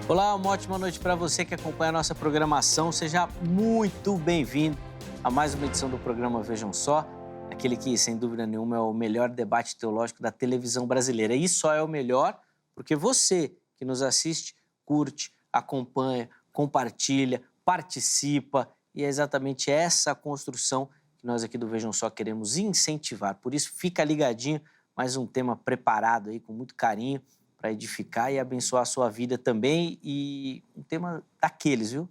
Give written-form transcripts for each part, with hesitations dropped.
Olá, uma ótima noite para você que acompanha a nossa programação. Seja muito bem-vindo a mais uma edição do programa Vejam Só, aquele que, sem dúvida nenhuma, é o melhor debate teológico da televisão brasileira. E só é o melhor porque você que nos assiste, curte, acompanha, compartilha, participa, e é exatamente essa construção que nós aqui do Vejam Só queremos incentivar. Por isso, fica ligadinho, mais um tema preparado aí com muito carinho para edificar e abençoar a sua vida também, e um tema daqueles, viu?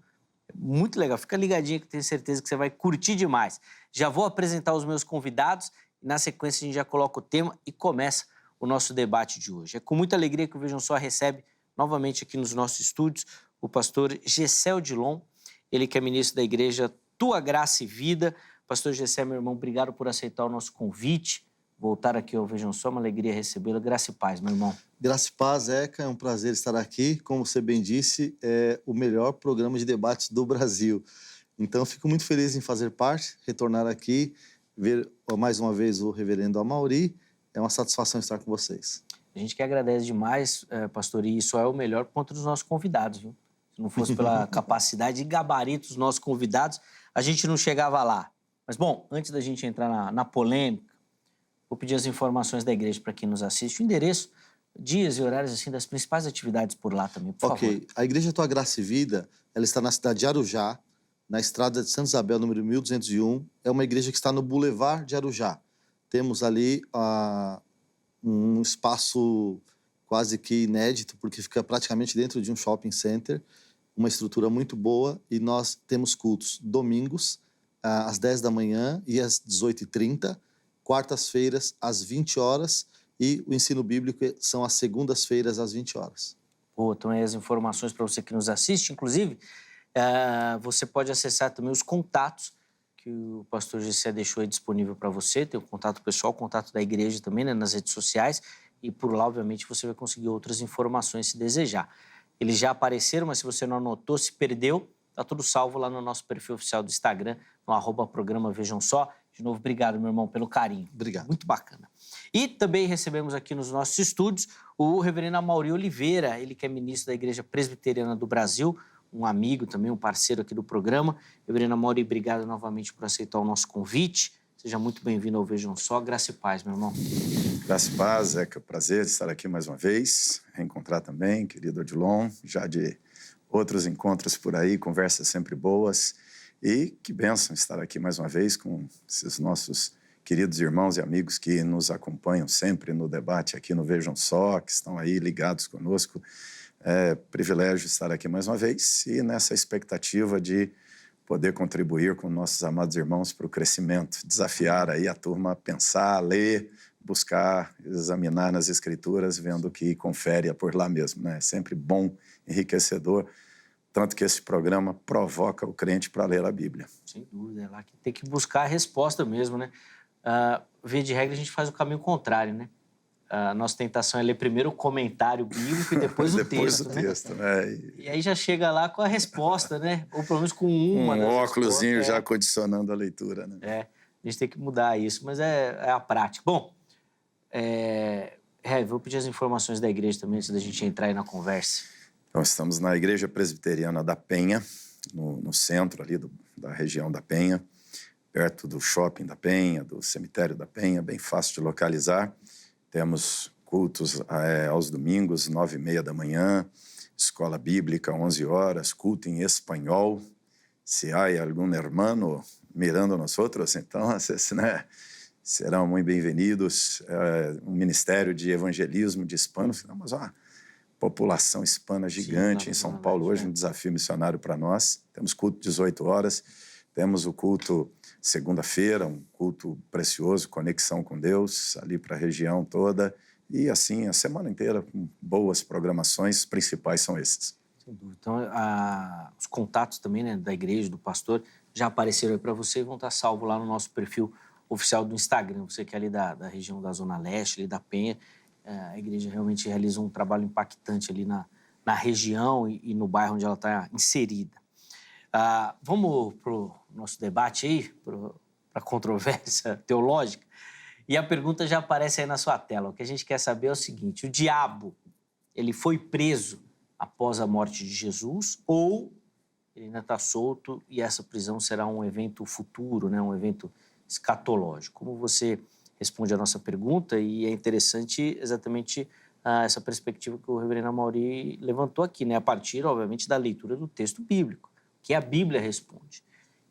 Muito legal, fica ligadinho que tenho certeza que você vai curtir demais. Já vou apresentar os meus convidados e na sequência a gente já coloca o tema e começa o nosso debate de hoje. É com muita alegria que o Vejam Só recebe novamente aqui nos nossos estúdios o pastor Gessé Odilon, ele que é ministro da igreja Tua Graça e Vida. Pastor Gessé, meu irmão, obrigado por aceitar o nosso convite. Voltar aqui ao Vejam Só, uma alegria recebê-lo. Graça e paz, meu irmão. Graça e paz, Eca, é um prazer estar aqui. Como você bem disse, é o melhor programa de debates do Brasil. Então, fico muito feliz em fazer parte, retornar aqui, ver mais uma vez o reverendo Amaury. É uma satisfação estar com vocês. A gente que agradece demais, pastor, e isso é o melhor ponto dos nossos convidados, viu? Se não fosse pela capacidade e gabarito dos nossos convidados, a gente não chegava lá. Mas, bom, antes da gente entrar na polêmica, vou pedir as informações da igreja para quem nos assiste, o endereço, dias e horários assim das principais atividades por lá também, por favor. A Igreja Tua Graça e Vida, ela está na cidade de Arujá, na estrada de Santa Isabel, número 1201. É uma igreja que está no Boulevard de Arujá. Temos ali um espaço quase que inédito, porque fica praticamente dentro de um shopping center, uma estrutura muito boa, e nós temos cultos domingos, às 10 da manhã e às 18h30, quartas-feiras às 20 horas, e o ensino bíblico são às segundas-feiras às 20 horas. Pô, então aí as informações para você que nos assiste, inclusive, você pode acessar também os contatos que o pastor Gessé deixou aí disponível para você. Tem o contato pessoal, o contato da igreja também, né, nas redes sociais, e por lá, obviamente, você vai conseguir outras informações se desejar. Eles já apareceram, mas se você não anotou, se perdeu, tá tudo salvo lá no nosso perfil oficial do Instagram, no @programa Vejam Só. De novo, obrigado, meu irmão, pelo carinho. Obrigado. Muito bacana. E também recebemos aqui nos nossos estúdios o reverendo Amaury Oliveira, ele que é ministro da Igreja Presbiteriana do Brasil, um amigo também, um parceiro aqui do programa. Reverendo Amaury, obrigado novamente por aceitar o nosso convite. Seja muito bem-vindo ao Vejam Só. Graça e paz, meu irmão. Graça e paz, é prazer estar aqui mais uma vez, reencontrar também, querido Odilon, já de outros encontros por aí, conversas sempre boas. E que bênção estar aqui mais uma vez com esses nossos queridos irmãos e amigos que nos acompanham sempre no debate aqui no Vejam Só, que estão aí ligados conosco. É privilégio estar aqui mais uma vez e nessa expectativa de poder contribuir com nossos amados irmãos para o crescimento, desafiar aí a turma a pensar, a ler, buscar, examinar nas Escrituras, vendo o que confere por lá mesmo, né? É sempre bom, enriquecedor, tanto que esse programa provoca o crente para ler a Bíblia. Sem dúvida, é lá que tem que buscar a resposta mesmo, né? Via de regra, a gente faz o caminho contrário, né? A nossa tentação é ler primeiro o comentário bíblico e depois o texto, né? E aí já chega lá com a resposta, né? Ou pelo menos com uma das óculosinho já condicionando a leitura, né? A gente tem que mudar isso, mas é a prática. Bom, vou pedir as informações da igreja também, antes da gente entrar aí na conversa. Então, estamos na Igreja Presbiteriana da Penha, no centro ali da região da Penha, perto do shopping da Penha, do cemitério da Penha, bem fácil de localizar. Temos cultos aos domingos, 9h30 da manhã, escola bíblica, 11 horas, culto em espanhol. Se há algum hermano mirando nós outros, então, né, serão muito bem-vindos. Um ministério de evangelismo de hispanos, temos uma população hispana gigante em São Paulo hoje, um desafio missionário para nós. Temos culto 18 horas, temos o culto segunda-feira, um culto precioso, conexão com Deus, ali para a região toda, e assim a semana inteira, com boas programações, os principais são esses. Sem dúvida. Então, os contatos também, né, da igreja, do pastor, já apareceram aí para você e vão estar salvos lá no nosso perfil oficial do Instagram. Você que é ali da região da Zona Leste, ali da Penha, a igreja realmente realiza um trabalho impactante ali na região e no bairro onde ela está inserida. Vamos para o nosso debate aí, para a controvérsia teológica. E a pergunta já aparece aí na sua tela. O que a gente quer saber é o seguinte: o diabo, ele foi preso após a morte de Jesus, ou ele ainda está solto e essa prisão será um evento futuro, né? Um evento escatológico. Como você responde a nossa pergunta? E é interessante exatamente essa perspectiva que o reverendo Amaury levantou aqui, né? A partir, obviamente, da leitura do texto bíblico, que a Bíblia responde.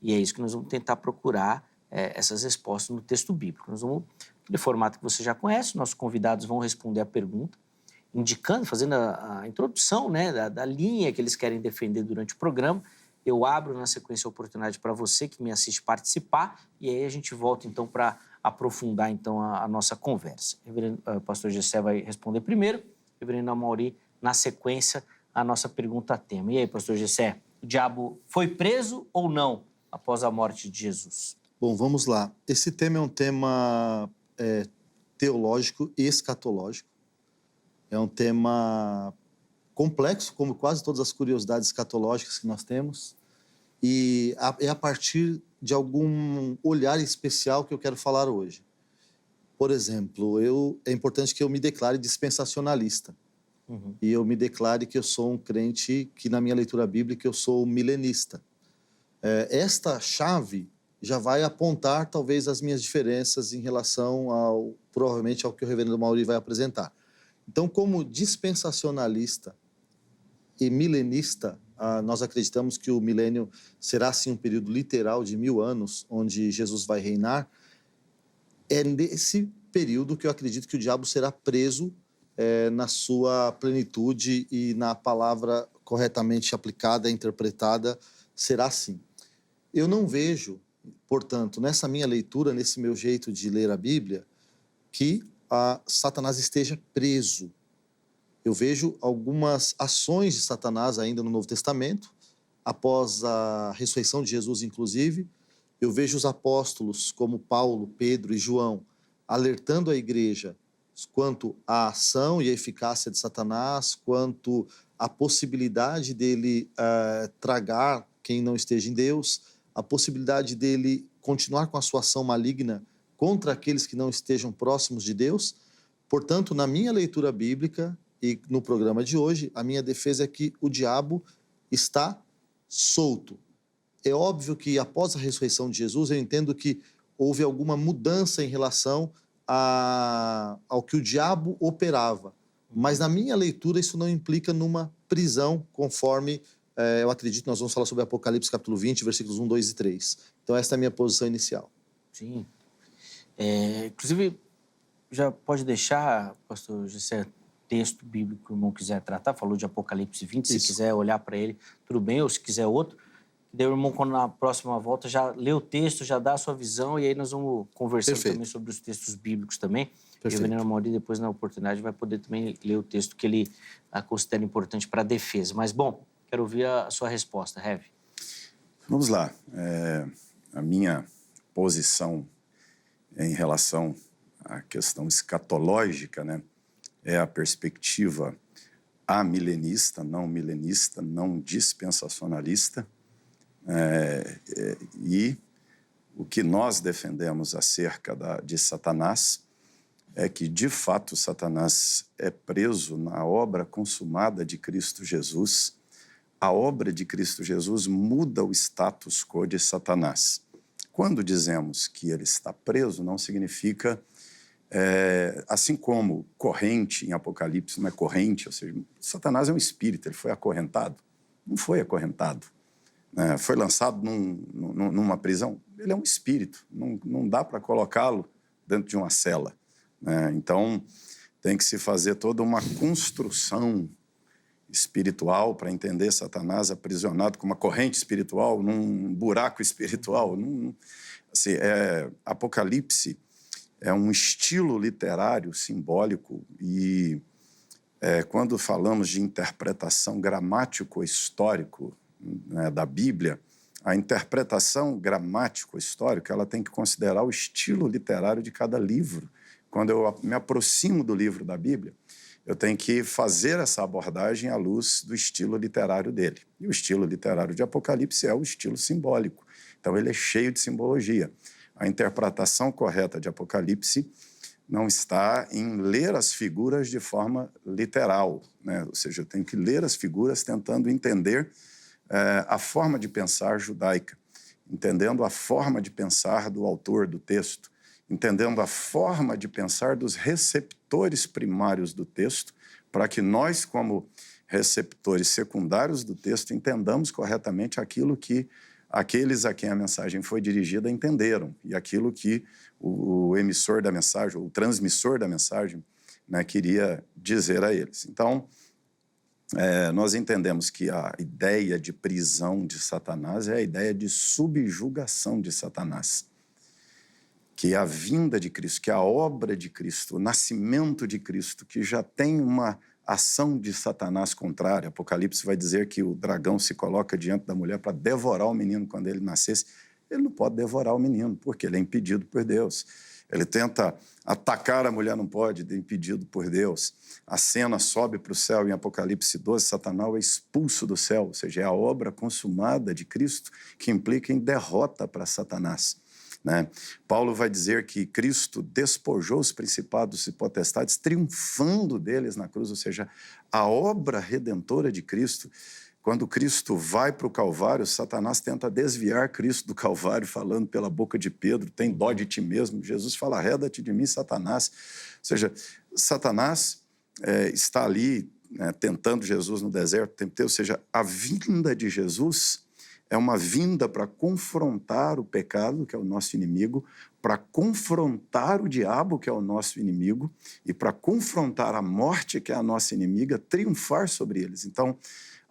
E é isso que nós vamos tentar procurar essas respostas no texto bíblico. Nós vamos, no formato que você já conhece, nossos convidados vão responder a pergunta, indicando, fazendo a introdução, né, da linha que eles querem defender durante o programa. Eu abro na sequência a oportunidade para você que me assiste participar e aí a gente volta então para aprofundar então a nossa conversa. O pastor Gessé vai responder primeiro, reverendo Amaury na sequência a nossa pergunta tema. E aí, pastor Gessé, o diabo foi preso ou não após a morte de Jesus? Bom, vamos lá. Esse tema é um tema teológico e escatológico. É um tema complexo, como quase todas as curiosidades escatológicas que nós temos. E é a partir de algum olhar especial que eu quero falar hoje. Por exemplo, é importante que eu me declare dispensacionalista. Uhum. E eu me declare que eu sou um crente que, na minha leitura bíblica, eu sou milenista. Esta chave já vai apontar, talvez, as minhas diferenças em relação, provavelmente, ao que o reverendo Amaury vai apresentar. Então, como dispensacionalista e milenista, nós acreditamos que o milênio será, sim, um período literal de 1000 anos, onde Jesus vai reinar. É nesse período que eu acredito que o diabo será preso na sua plenitude e na palavra corretamente aplicada, interpretada, será assim. Eu não vejo, portanto, nessa minha leitura, nesse meu jeito de ler a Bíblia, que Satanás esteja preso. Eu vejo algumas ações de Satanás ainda no Novo Testamento, após a ressurreição de Jesus, inclusive. Eu vejo os apóstolos, como Paulo, Pedro e João, alertando a igreja quanto à ação e à eficácia de Satanás, quanto à possibilidade dele tragar quem não esteja em Deus, a possibilidade dele continuar com a sua ação maligna contra aqueles que não estejam próximos de Deus. Portanto, na minha leitura bíblica e no programa de hoje, a minha defesa é que o diabo está solto. É óbvio que após a ressurreição de Jesus, eu entendo que houve alguma mudança em relação ao que o diabo operava. Mas na minha leitura isso não implica numa prisão, conforme eu acredito, nós vamos falar sobre Apocalipse capítulo 20, versículos 1, 2 e 3. Então essa é a minha posição inicial. Sim. Inclusive, já pode deixar, pastor Gessé, texto bíblico que o irmão quiser tratar, falou de Apocalipse 20, se quiser olhar para ele, tudo bem, ou se quiser outro. Daí o irmão, quando na próxima volta, já lê o texto, já dá a sua visão, e aí nós vamos conversando também sobre os textos bíblicos também. E o reverendo Amaury, depois, na oportunidade, vai poder também ler o texto que ele considera importante para a defesa. Mas, bom, quero ouvir a sua resposta, Rev. Vamos lá. A minha posição em relação à questão escatológica, né, é a perspectiva amilenista, não dispensacionalista. E o que nós defendemos acerca de Satanás é que, de fato, Satanás é preso na obra consumada de Cristo Jesus. A obra de Cristo Jesus muda o status quo de Satanás. Quando dizemos que ele está preso, não significa, assim como corrente em Apocalipse não é corrente, ou seja, Satanás é um espírito, ele foi acorrentado. Não foi acorrentado. Foi lançado numa prisão. Ele é um espírito, não dá para colocá-lo dentro de uma cela. Então, tem que se fazer toda uma construção espiritual para entender Satanás aprisionado com uma corrente espiritual, num buraco espiritual. Apocalipse é um estilo literário simbólico e quando falamos de interpretação gramático-histórico, né, da Bíblia, a interpretação gramático-histórica ela tem que considerar o estilo literário de cada livro. Quando eu me aproximo do livro da Bíblia, eu tenho que fazer essa abordagem à luz do estilo literário dele. E o estilo literário de Apocalipse é o estilo simbólico. Então, ele é cheio de simbologia. A interpretação correta de Apocalipse não está em ler as figuras de forma literal, né? Ou seja, eu tenho que ler as figuras tentando entender a forma de pensar judaica, entendendo a forma de pensar do autor do texto, entendendo a forma de pensar dos receptores primários do texto, para que nós, como receptores secundários do texto, entendamos corretamente aquilo que aqueles a quem a mensagem foi dirigida entenderam e aquilo que o emissor da mensagem, ou o transmissor da mensagem, né, queria dizer a eles. Então, nós entendemos que a ideia de prisão de Satanás é a ideia de subjugação de Satanás, que a vinda de Cristo, que a obra de Cristo, o nascimento de Cristo, que já tem uma ação de Satanás contrária. Apocalipse vai dizer que o dragão se coloca diante da mulher para devorar o menino quando ele nascesse. Ele não pode devorar o menino, porque ele é impedido por Deus. Ele tenta atacar a mulher, não pode, é impedido por Deus. A cena sobe para o céu em Apocalipse 12, Satanás é expulso do céu, ou seja, é a obra consumada de Cristo que implica em derrota para Satanás, né? Paulo vai dizer que Cristo despojou os principados e potestades, triunfando deles na cruz, ou seja, a obra redentora de Cristo. Quando Cristo vai para o Calvário, Satanás tenta desviar Cristo do Calvário, falando pela boca de Pedro, tem dó de ti mesmo. Jesus fala, arreda-te de mim, Satanás. Ou seja, Satanás está ali, né, tentando Jesus no deserto o tempo inteiro. Ou seja, a vinda de Jesus é uma vinda para confrontar o pecado, que é o nosso inimigo, para confrontar o diabo, que é o nosso inimigo, e para confrontar a morte, que é a nossa inimiga, triunfar sobre eles. Então,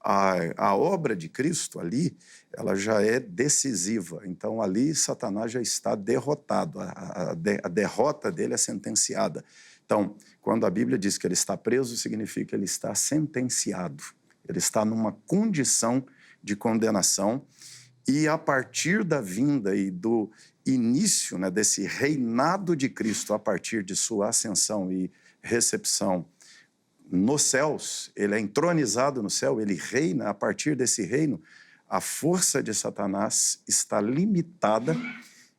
a obra de Cristo ali, ela já é decisiva. Então, ali, Satanás já está derrotado. A derrota dele é sentenciada. Então, quando a Bíblia diz que ele está preso, significa que ele está sentenciado. Ele está numa condição de condenação, e a partir da vinda e do início, né, desse reinado de Cristo, a partir de sua ascensão e recepção nos céus, ele é entronizado no céu, ele reina. A partir desse reino, a força de Satanás está limitada,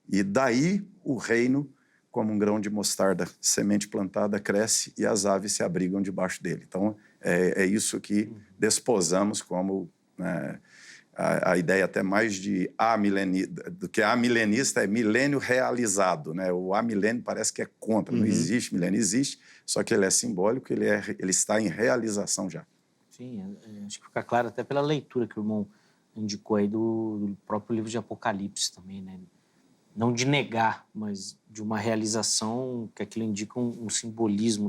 e daí o reino, como um grão de mostarda, semente plantada, cresce e as aves se abrigam debaixo dele. Então, é isso que desposamos como... a ideia até mais de do que amilenista é milênio realizado, né? O amilênio parece que é contra, não existe milênio, existe, só que ele é simbólico, ele está em realização já. Sim, acho que fica claro até pela leitura que o irmão indicou aí do próprio livro de Apocalipse também, né? Não de negar, mas de uma realização que aquilo indica um simbolismo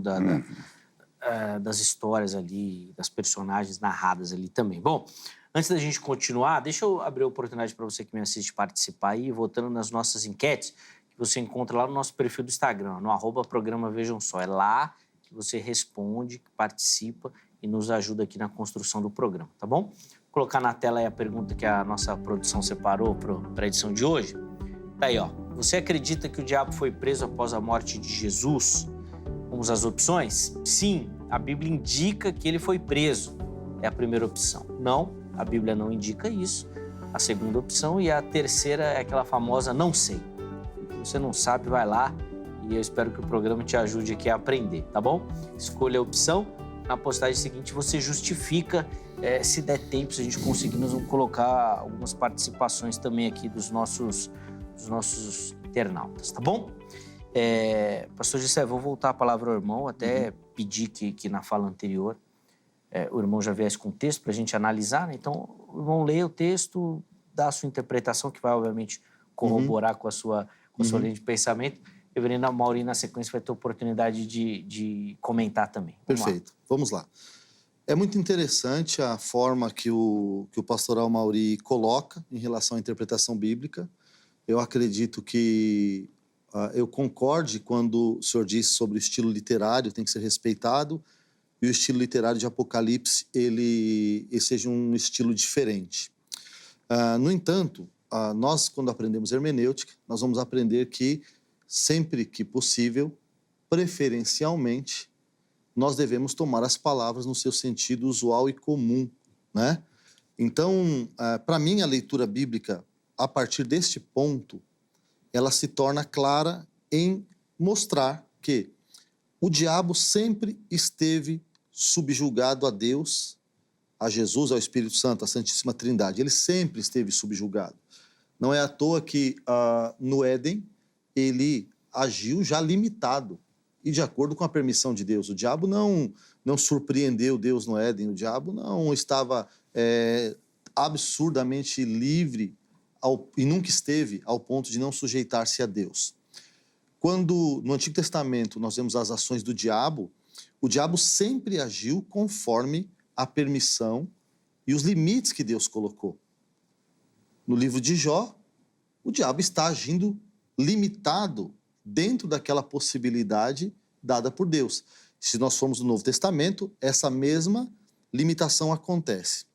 das histórias ali, das personagens narradas ali também. Bom, antes da gente continuar, deixa eu abrir a oportunidade para você que me assiste participar aí, votando nas nossas enquetes, que você encontra lá no nosso perfil do Instagram, no @programa Vejam Só. É lá que você responde, participa e nos ajuda aqui na construção do programa, tá bom? Vou colocar na tela aí a pergunta que a nossa produção separou para a edição de hoje. Tá aí, ó. Você acredita que o diabo foi preso após a morte de Jesus? Vamos às opções? Sim, a Bíblia indica que ele foi preso. É a primeira opção. Não, a Bíblia não indica isso. A segunda opção. E a terceira é aquela famosa não sei. Se você não sabe, vai lá e eu espero que o programa te ajude aqui a aprender, tá bom? Escolha a opção. Na postagem seguinte você justifica, se der tempo, se a gente conseguir, nós vamos colocar algumas participações também aqui dos nossos internautas, tá bom? Pastor Gessé, vou voltar a palavra ao irmão, até pedir que na fala anterior o irmão já viesse com o texto para a gente analisar, né? Então o irmão lê o texto, dá a sua interpretação, que vai obviamente corroborar com a sua linha de pensamento. Reverendo Amaury, na sequência, vai ter oportunidade de comentar também. Perfeito, vamos lá. É muito interessante a forma que o pastor Amaury coloca em relação à interpretação bíblica. Eu acredito que eu concorde quando o senhor disse sobre o estilo literário, tem que ser respeitado, e o estilo literário de Apocalipse, ele seja um estilo diferente. No entanto, nós, quando aprendemos hermenêutica, nós vamos aprender que, sempre que possível, preferencialmente, nós devemos tomar as palavras no seu sentido usual e comum, né? Então, para mim, a leitura bíblica, a partir deste ponto, ela se torna clara em mostrar que O diabo sempre esteve subjugado a Deus, a Jesus, ao Espírito Santo, à Santíssima Trindade. Ele sempre esteve subjugado. Não é à toa que no Éden ele agiu já limitado e de acordo com a permissão de Deus. O diabo não surpreendeu Deus no Éden, o diabo não estava absurdamente livre e nunca esteve ao ponto de não sujeitar-se a Deus. Quando no Antigo Testamento nós vemos as ações do diabo, o diabo sempre agiu conforme a permissão e os limites que Deus colocou. No livro de Jó, o diabo está agindo limitado dentro daquela possibilidade dada por Deus. Se nós formos no Novo Testamento, essa mesma limitação acontece.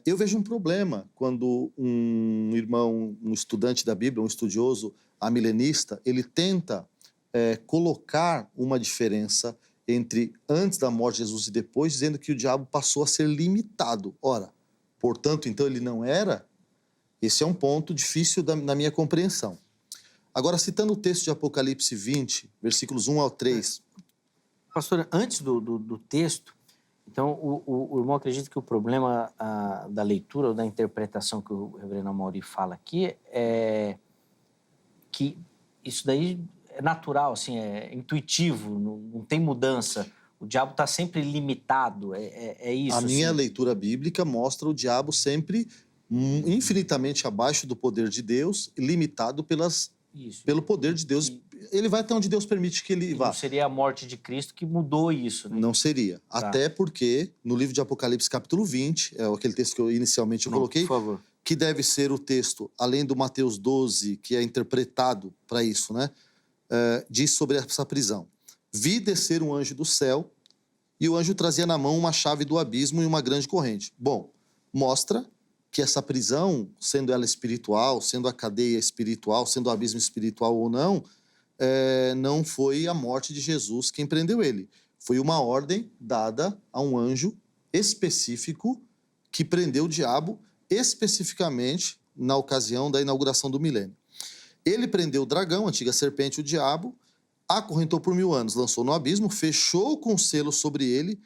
Eu vejo um problema quando um irmão, um estudante da Bíblia, um estudioso amilenista, ele tenta colocar uma diferença entre antes da morte de Jesus e depois, dizendo que o diabo passou a ser limitado. Ora, portanto, então ele não era? Esse é um ponto difícil na minha compreensão. Agora, citando o texto de Apocalipse 20, versículos 1 ao 3. Pastor, antes do texto, então o irmão acredita que o problema da leitura ou da interpretação que o reverendo Amaury fala aqui é que isso daí é natural, assim, é intuitivo, não tem mudança. O diabo está sempre limitado, é isso? A minha assim? leitura bíblica mostra o diabo sempre infinitamente abaixo do poder de Deus, limitado pelo poder de Deus. Ele vai até onde Deus permite que ele vá. Não seria a morte de Cristo que mudou isso, né? Não seria. Tá. Até porque, no livro de Apocalipse, capítulo 20, é aquele texto que eu inicialmente coloquei, por favor. que deve ser o texto, além do Mateus 12, que é interpretado para isso, né? Diz sobre essa prisão. Vi descer um anjo do céu, e o anjo trazia na mão uma chave do abismo e uma grande corrente. Bom, mostra que essa prisão, sendo ela espiritual, sendo a cadeia espiritual, sendo o abismo espiritual ou não, não foi a morte de Jesus quem prendeu ele. Foi uma ordem dada a um anjo específico que prendeu o diabo especificamente na ocasião da inauguração do milênio. Ele prendeu o dragão, a antiga serpente, o diabo, acorrentou por 1000 anos, lançou no abismo, fechou com selo sobre ele.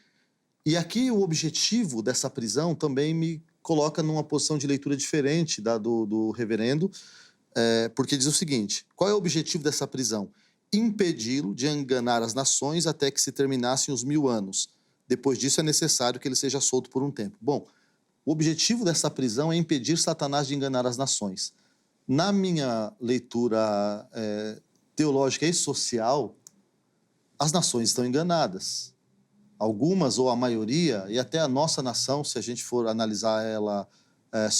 E aqui o objetivo dessa prisão também me coloca numa posição de leitura diferente do reverendo, porque diz o seguinte: qual é o objetivo dessa prisão? Impedi-lo de enganar as nações até que se terminassem os 1000 anos. Depois disso é necessário que ele seja solto por um tempo. Bom, o objetivo dessa prisão é impedir Satanás de enganar as nações. Na minha leitura teológica e social, as nações estão enganadas. Algumas, ou a maioria, e até a nossa nação, se a gente for analisar ela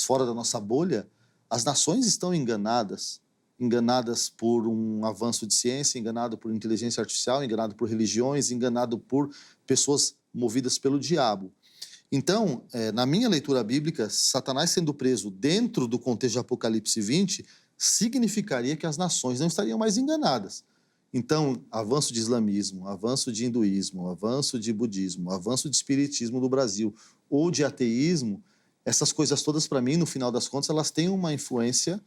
fora da nossa bolha, as nações estão enganadas. Enganadas por um avanço de ciência, enganado por inteligência artificial, enganado por religiões, enganado por pessoas movidas pelo diabo. Então, na minha leitura bíblica, Satanás sendo preso dentro do contexto de Apocalipse 20, significaria que as nações não estariam mais enganadas. Então, avanço de islamismo, avanço de hinduísmo, avanço de budismo, avanço de espiritismo no Brasil ou de ateísmo, essas coisas todas, para mim, no final das contas, elas têm uma influência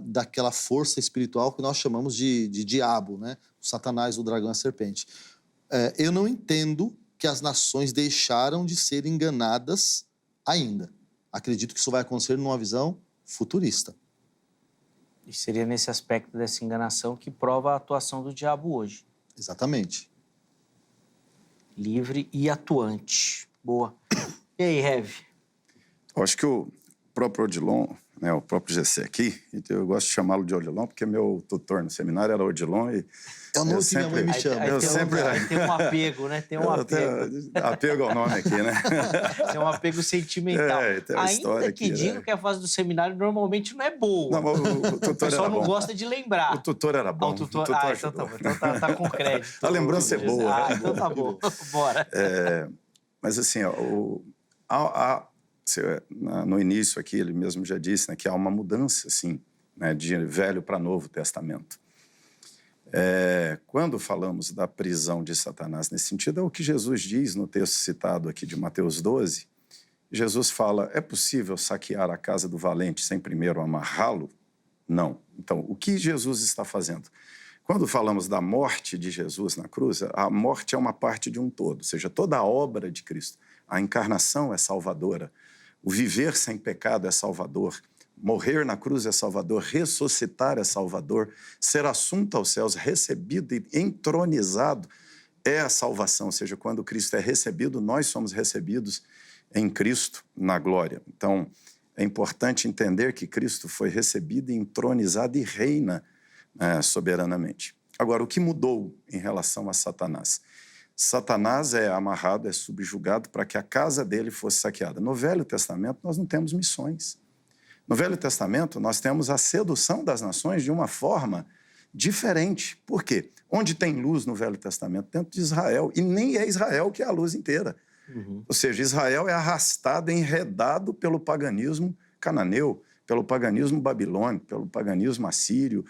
daquela força espiritual que nós chamamos de diabo, né? O Satanás, o dragão, a serpente. Eu não entendo que as nações deixaram de ser enganadas ainda. Acredito que isso vai acontecer numa visão futurista. E seria nesse aspecto dessa enganação que prova a atuação do diabo hoje. Exatamente. Livre e atuante. Boa. E aí, Rev? Eu acho que o próprio Odilon, né, o próprio GC aqui, eu gosto de chamá-lo de Odilon, porque meu tutor no seminário era Odilon e... É o nome que minha mãe me chama. Aí tem um apego, né? Tem um apego. Apego ao nome aqui, né? Tem um apego sentimental. Tem uma história ainda que aqui, diga né? que a fase do seminário normalmente não é boa. Não, mas o tutor O pessoal era não bom. gosta de lembrar. O tutor era bom. O tutor então ajudou. tá bom. Então tá com crédito. A lembrança é boa. Então tá bom. Bora. Mas assim, no início aqui, ele mesmo já disse, né, que há uma mudança, assim, né, de Velho para Novo Testamento. Quando falamos da prisão de Satanás nesse sentido, é o que Jesus diz no texto citado aqui de Mateus 12. Jesus fala, é possível saquear a casa do valente sem primeiro amarrá-lo? Não. Então, o que Jesus está fazendo? Quando falamos da morte de Jesus na cruz, a morte é uma parte de um todo, ou seja, toda a obra de Cristo. A encarnação é salvadora, o viver sem pecado é salvador, morrer na cruz é salvador, ressuscitar é salvador, ser assunto aos céus, recebido e entronizado é a salvação, ou seja, quando Cristo é recebido, nós somos recebidos em Cristo na glória. Então, é importante entender que Cristo foi recebido e entronizado e reina soberanamente. Agora, o que mudou em relação a Satanás? Satanás é amarrado, é subjugado para que a casa dele fosse saqueada. No Velho Testamento, nós não temos missões. No Velho Testamento, nós temos a sedução das nações de uma forma diferente. Por quê? Onde tem luz no Velho Testamento? Dentro de Israel. E nem é Israel que é a luz inteira. Ou seja, Israel é arrastado, enredado pelo paganismo cananeu, pelo paganismo babilônico, pelo paganismo assírio.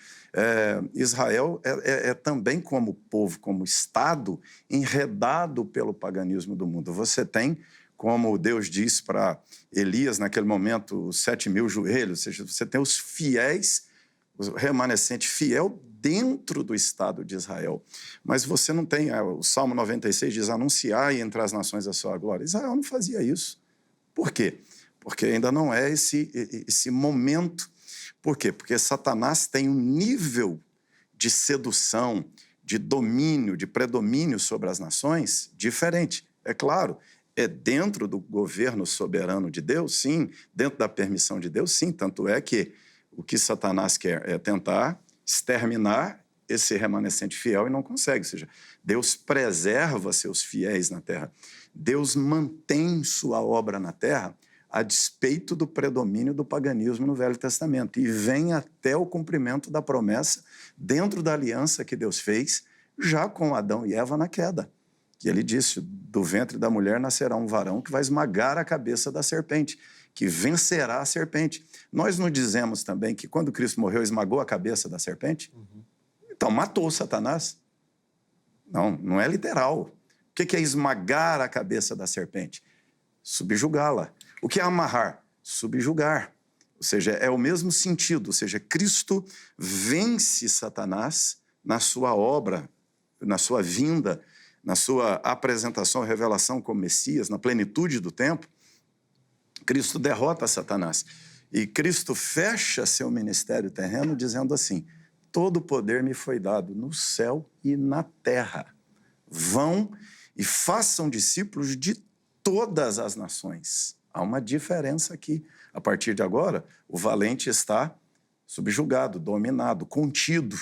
Israel é também, como povo, como Estado, enredado pelo paganismo do mundo. Você tem, como Deus disse para Elias naquele momento, os 7.000 joelhos, ou seja, você tem os fiéis, o remanescente fiel dentro do Estado de Israel. Mas você não tem, o Salmo 96 diz, anunciai entre as nações a sua glória. Israel não fazia isso. Por quê? Porque ainda não é esse momento. Por quê? Porque Satanás tem um nível de sedução, de domínio, de predomínio sobre as nações diferente. É claro, é dentro do governo soberano de Deus, sim, dentro da permissão de Deus, sim. Tanto é que o que Satanás quer é tentar exterminar esse remanescente fiel e não consegue. Ou seja, Deus preserva seus fiéis na terra. Deus mantém sua obra na terra a despeito do predomínio do paganismo no Velho Testamento, e vem até o cumprimento da promessa dentro da aliança que Deus fez, já com Adão e Eva na queda. Que ele disse, do ventre da mulher nascerá um varão que vai esmagar a cabeça da serpente, que vencerá a serpente. Nós não dizemos também que quando Cristo morreu, esmagou a cabeça da serpente? Então, matou Satanás? Não, não é literal. O que é esmagar a cabeça da serpente? Subjugá-la. O que é amarrar? Subjugar. Ou seja, é o mesmo sentido. Ou seja, Cristo vence Satanás na sua obra, na sua vinda, na sua apresentação, revelação como Messias, na plenitude do tempo. Cristo derrota Satanás. E Cristo fecha seu ministério terreno dizendo assim, todo o poder me foi dado no céu e na terra. Vão e façam discípulos de todas as nações. Há uma diferença aqui. A partir de agora, o valente está subjugado, dominado, contido.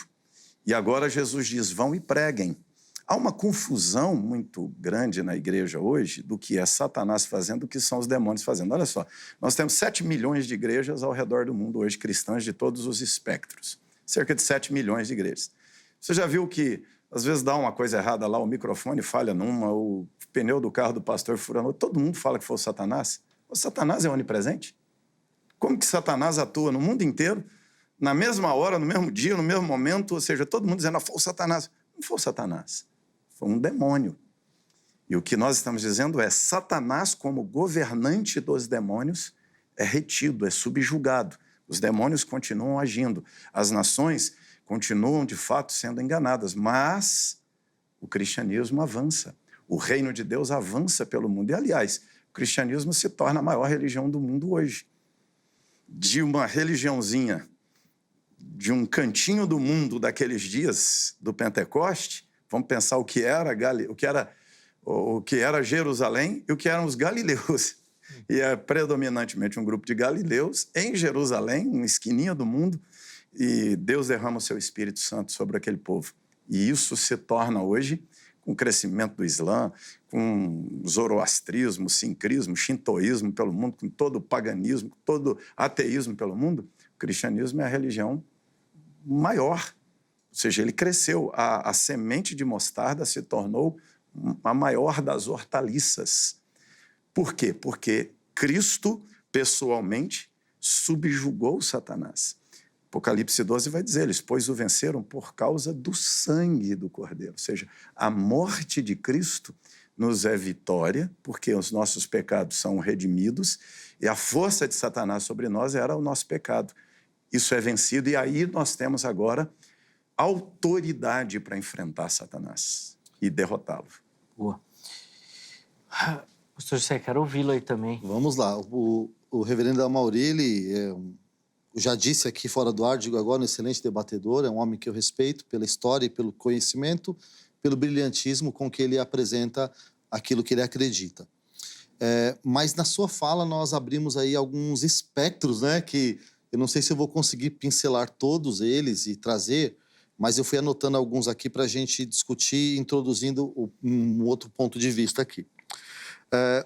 E agora Jesus diz, vão e preguem. Há uma confusão muito grande na igreja hoje do que é Satanás fazendo, do que são os demônios fazendo. Olha só, nós temos 7 milhões de igrejas ao redor do mundo hoje, cristãs de todos os espectros. Cerca de 7 milhões de igrejas. Você já viu que, às vezes, dá uma coisa errada lá, o microfone falha numa, o pneu do carro do pastor fura no outro, todo mundo fala que foi o Satanás? O Satanás é onipresente? Como que Satanás atua no mundo inteiro, na mesma hora, no mesmo dia, no mesmo momento, ou seja, todo mundo dizendo, foi o Satanás. Não foi o Satanás. Foi um demônio. E o que nós estamos dizendo é Satanás, como governante dos demônios, é retido, é subjugado. Os demônios continuam agindo. As nações continuam, de fato, sendo enganadas. Mas o cristianismo avança. O reino de Deus avança pelo mundo. E, aliás, o cristianismo se torna a maior religião do mundo hoje. De uma religiãozinha, de um cantinho do mundo daqueles dias do Pentecoste, vamos pensar o que era Jerusalém e o que eram os galileus. E é predominantemente um grupo de galileus em Jerusalém, uma esquininha do mundo, e Deus derrama o seu Espírito Santo sobre aquele povo. E isso se torna hoje, com o crescimento do Islã, com o zoroastrismo, o sincrismo, o shintoísmo pelo mundo, com todo o paganismo, todo o ateísmo pelo mundo, o cristianismo é a religião maior. Ou seja, ele cresceu. A semente de mostarda se tornou a maior das hortaliças. Por quê? Porque Cristo, pessoalmente, subjugou Satanás. Apocalipse 12 vai dizer, eles, pois o venceram por causa do sangue do Cordeiro. Ou seja, a morte de Cristo nos é vitória, porque os nossos pecados são redimidos, e a força de Satanás sobre nós era o nosso pecado. Isso é vencido, e aí nós temos agora autoridade para enfrentar Satanás e derrotá-lo. Boa. Pastor José, quero ouvi-lo aí também. Vamos lá. O reverendo Amauri, ele eu já disse aqui fora do ar, digo agora, um excelente debatedor, é um homem que eu respeito pela história e pelo conhecimento, pelo brilhantismo com que ele apresenta aquilo que ele acredita. Mas na sua fala nós abrimos aí alguns espectros, né, que eu não sei se eu vou conseguir pincelar todos eles e trazer, mas eu fui anotando alguns aqui para a gente discutir, introduzindo um outro ponto de vista aqui.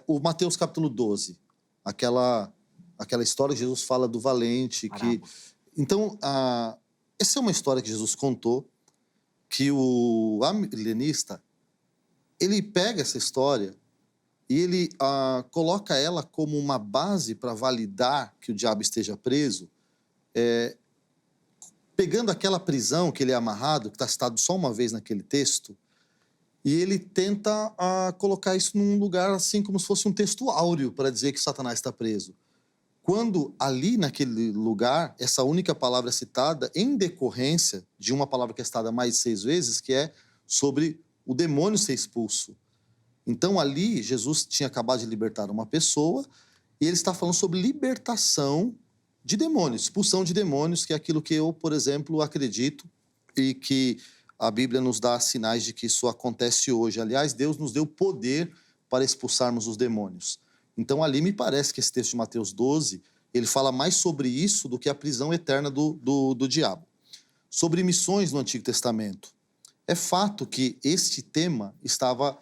O Mateus capítulo 12, aquela história que Jesus fala do valente. Então, essa é uma história que Jesus contou, que o amilenista, ele pega essa história e ele coloca ela como uma base para validar que o diabo esteja preso, pegando aquela prisão que ele é amarrado, que está citado só uma vez naquele texto, e ele tenta colocar isso num lugar assim como se fosse um texto áureo para dizer que Satanás está preso. Quando ali naquele lugar, essa única palavra é citada em decorrência de uma palavra que é citada mais de 6 vezes, que é sobre o demônio ser expulso. Então ali Jesus tinha acabado de libertar uma pessoa e ele está falando sobre libertação de demônios, expulsão de demônios, que é aquilo que eu, por exemplo, acredito e que a Bíblia nos dá sinais de que isso acontece hoje. Aliás, Deus nos deu poder para expulsarmos os demônios. Então, ali me parece que esse texto de Mateus 12, ele fala mais sobre isso do que a prisão eterna do diabo. Sobre missões no Antigo Testamento. É fato que este tema estava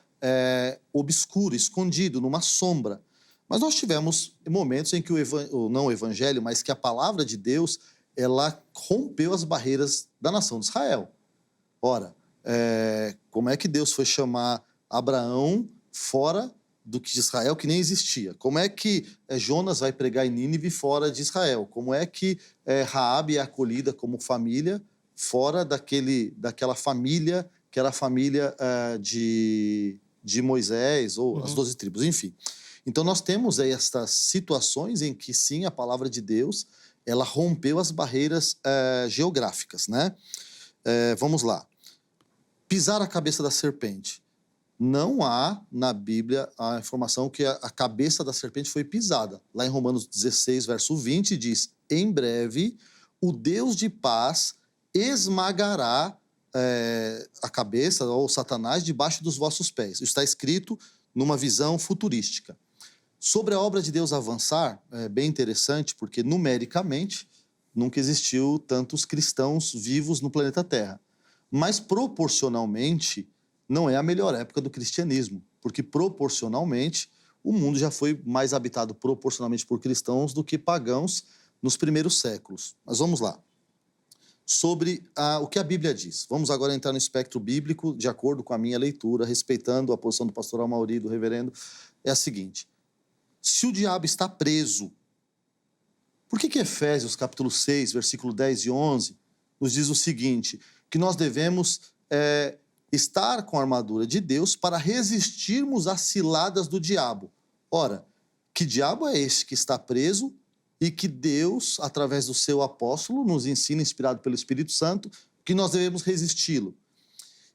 obscuro, escondido, numa sombra. Mas nós tivemos momentos em que não o evangelho, mas que a palavra de Deus, ela rompeu as barreiras da nação de Israel. Ora, como é que Deus foi chamar Abraão fora do que de Israel, que nem existia? Como é que Jonas vai pregar em Nínive fora de Israel? Como é que Raabe é acolhida como família fora daquela família que era a família de Moisés, ou as 12 tribos, enfim. Então nós temos aí estas situações em que sim, a palavra de Deus, ela rompeu as barreiras geográficas, né? Vamos lá. Pisar a cabeça da serpente. Não há na Bíblia a informação que a cabeça da serpente foi pisada. Lá em Romanos 16, verso 20, diz: em breve o Deus de paz esmagará a cabeça, ou Satanás, debaixo dos vossos pés. Isso está escrito numa visão futurística. Sobre a obra de Deus avançar, é bem interessante, porque numericamente nunca existiu tantos cristãos vivos no planeta Terra. Mas proporcionalmente não é a melhor época do cristianismo, porque proporcionalmente o mundo já foi mais habitado proporcionalmente por cristãos do que pagãos nos primeiros séculos. Mas vamos lá. Sobre o que a Bíblia diz. Vamos agora entrar no espectro bíblico, de acordo com a minha leitura, respeitando a posição do pastor Amauri e do reverendo. É a seguinte: se o diabo está preso, por que Efésios capítulo 6, versículo 10 e 11, nos diz o seguinte, que nós devemos estar com a armadura de Deus para resistirmos às ciladas do diabo? Ora, que diabo é esse que está preso e que Deus, através do seu apóstolo, nos ensina, inspirado pelo Espírito Santo, que nós devemos resisti-lo?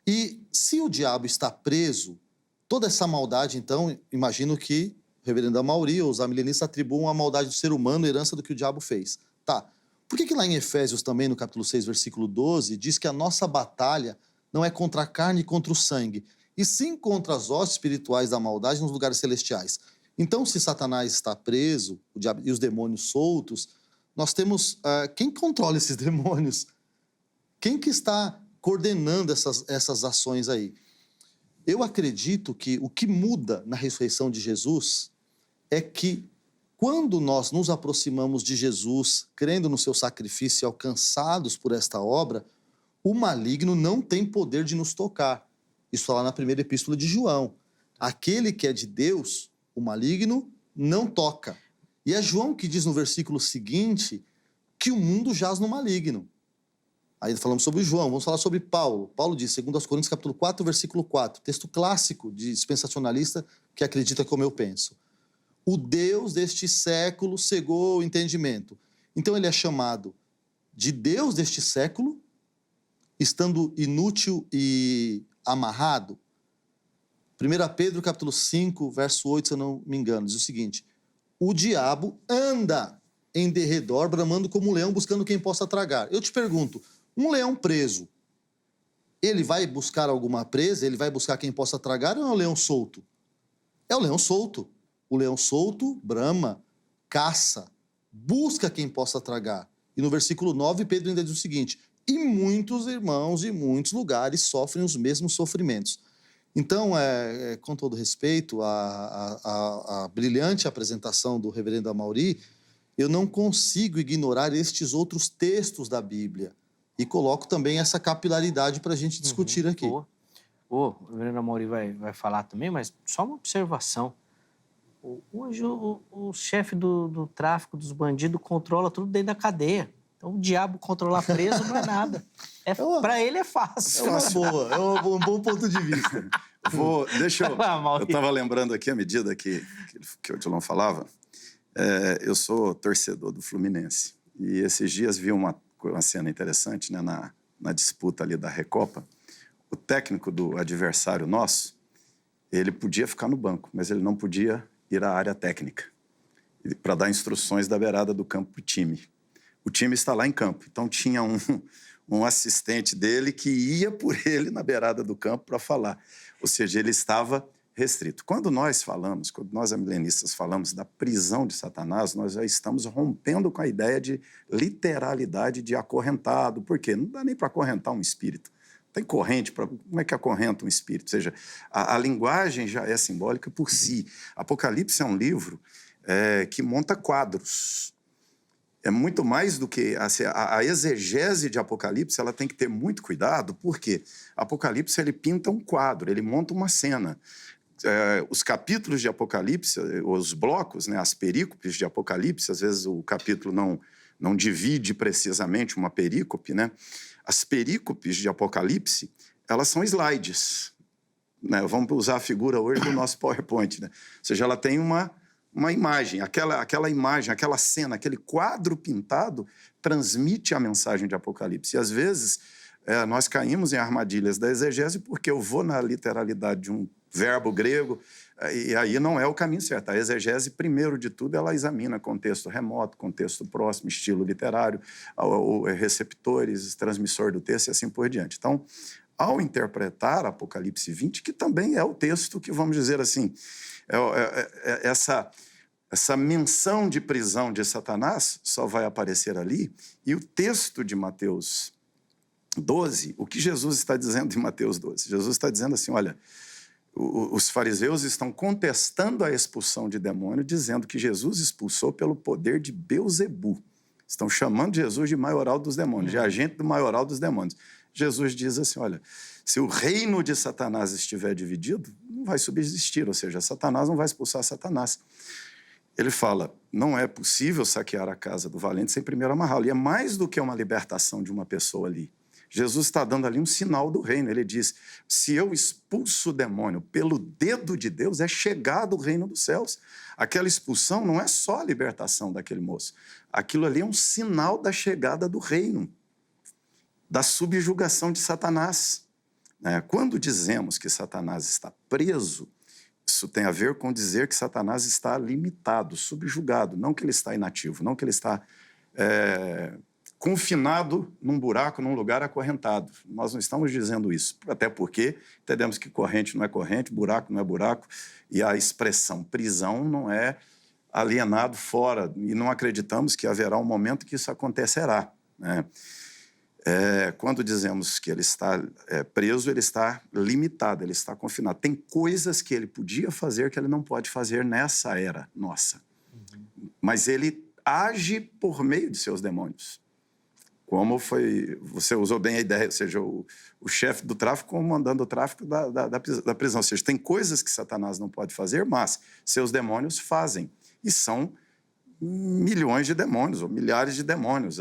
E se o diabo está preso, toda essa maldade, então, imagino que o reverendo Amauri ou os amilenistas atribuam a maldade do ser humano, herança do que o diabo fez. Tá. Por que lá em Efésios também, no capítulo 6, versículo 12, diz que a nossa batalha não é contra a carne e contra o sangue, e sim contra as hostes espirituais da maldade nos lugares celestiais? Então, se Satanás está preso, o diabo e os demônios soltos, nós temos quem controla esses demônios? Quem que está coordenando essas ações aí? Eu acredito que o que muda na ressurreição de Jesus é que quando nós nos aproximamos de Jesus, crendo no seu sacrifício e alcançados por esta obra, o maligno não tem poder de nos tocar. Isso está lá na primeira epístola de João. Aquele que é de Deus, o maligno não toca. E é João que diz no versículo seguinte que o mundo jaz no maligno. Aí falamos sobre João, vamos falar sobre Paulo. Paulo diz, segundo aos Coríntios, capítulo 4, versículo 4, texto clássico de dispensacionalista que acredita como eu penso. O Deus deste século cegou o entendimento. Então ele é chamado de Deus deste século estando inútil e amarrado? 1 Pedro capítulo 5, verso 8, se eu não me engano, diz o seguinte: o diabo anda em derredor, bramando como um leão, buscando quem possa tragar. Eu te pergunto, um leão preso, ele vai buscar alguma presa? Ele vai buscar quem possa tragar ou é um leão solto? É o leão solto. O leão solto brama, caça, busca quem possa tragar. E no versículo 9, Pedro ainda diz o seguinte: e muitos irmãos em muitos lugares sofrem os mesmos sofrimentos. Então, com todo respeito à brilhante apresentação do reverendo Amaury, eu não consigo ignorar estes outros textos da Bíblia. E coloco também essa capilaridade para a gente discutir aqui. Boa. O reverendo Amaury vai falar também, mas só uma observação. Hoje o chefe do tráfico, dos bandidos, controla tudo dentro da cadeia. Então o diabo controlar preso não é nada. Para ele é fácil. É uma boa, um bom ponto de vista. Eu estava lembrando aqui, à medida que o Odilon falava, eu sou torcedor do Fluminense. E esses dias vi uma cena interessante, né, na disputa ali da Recopa. O técnico do adversário nosso, ele podia ficar no banco, mas ele não podia ir à área técnica para dar instruções da beirada do campo para o time. O time está lá em campo, então tinha um assistente dele que ia por ele na beirada do campo para falar. Ou seja, ele estava restrito. Quando nós amilenistas falamos da prisão de Satanás, nós já estamos rompendo com a ideia de literalidade de acorrentado. Por quê? Não dá nem para acorrentar um espírito. Tem corrente, como é que acorrenta um espírito? Ou seja, a linguagem já é simbólica por si. Apocalipse é um livro que monta quadros. É muito mais do que... a exegese de Apocalipse, ela tem que ter muito cuidado, porque Apocalipse ele pinta um quadro, ele monta uma cena. Os capítulos de Apocalipse, os blocos, né, as perícopes de Apocalipse, às vezes o capítulo não divide precisamente uma perícope, né? As perícopes de Apocalipse, elas são slides, né? Vamos usar a figura hoje do nosso PowerPoint, né? Ou seja, ela tem uma imagem, aquela imagem, aquela cena, aquele quadro pintado transmite a mensagem de Apocalipse. E, às vezes, nós caímos em armadilhas da exegese porque eu vou na literalidade de um verbo grego e aí não é o caminho certo. A exegese, primeiro de tudo, ela examina contexto remoto, contexto próximo, estilo literário, receptores, transmissor do texto e assim por diante. Então, ao interpretar Apocalipse 20, que também é o texto que, vamos dizer assim, essa menção de prisão de Satanás só vai aparecer ali, e o texto de Mateus 12, o que Jesus está dizendo em Mateus 12? Jesus está dizendo assim, olha, os fariseus estão contestando a expulsão de demônio, dizendo que Jesus expulsou pelo poder de Beelzebu. Estão chamando Jesus de maioral dos demônios, de agente do maioral dos demônios. Jesus diz assim, olha, se o reino de Satanás estiver dividido, não vai subsistir, ou seja, Satanás não vai expulsar Satanás. Ele fala, não é possível saquear a casa do valente sem primeiro amarrá-lo. E é mais do que uma libertação de uma pessoa ali. Jesus está dando ali um sinal do reino. Ele diz, se eu expulso o demônio pelo dedo de Deus, é chegado o reino dos céus. Aquela expulsão não é só a libertação daquele moço. Aquilo ali é um sinal da chegada do reino, da subjugação de Satanás. Quando dizemos que Satanás está preso, isso tem a ver com dizer que Satanás está limitado, subjugado, não que ele está inativo, não que ele está confinado num buraco, num lugar acorrentado. Nós não estamos dizendo isso, até porque entendemos que corrente não é corrente, buraco não é buraco, e a expressão prisão não é alienado fora, e não acreditamos que haverá um momento que isso acontecerá, né? Quando dizemos que ele está preso, ele está limitado, ele está confinado. Tem coisas que ele podia fazer que ele não pode fazer nessa era nossa. Mas ele age por meio de seus demônios. Como você usou bem a ideia, ou seja, o chefe do tráfico comandando o tráfico da prisão. Ou seja, tem coisas que Satanás não pode fazer, mas seus demônios fazem. E são milhões de demônios, ou milhares de demônios.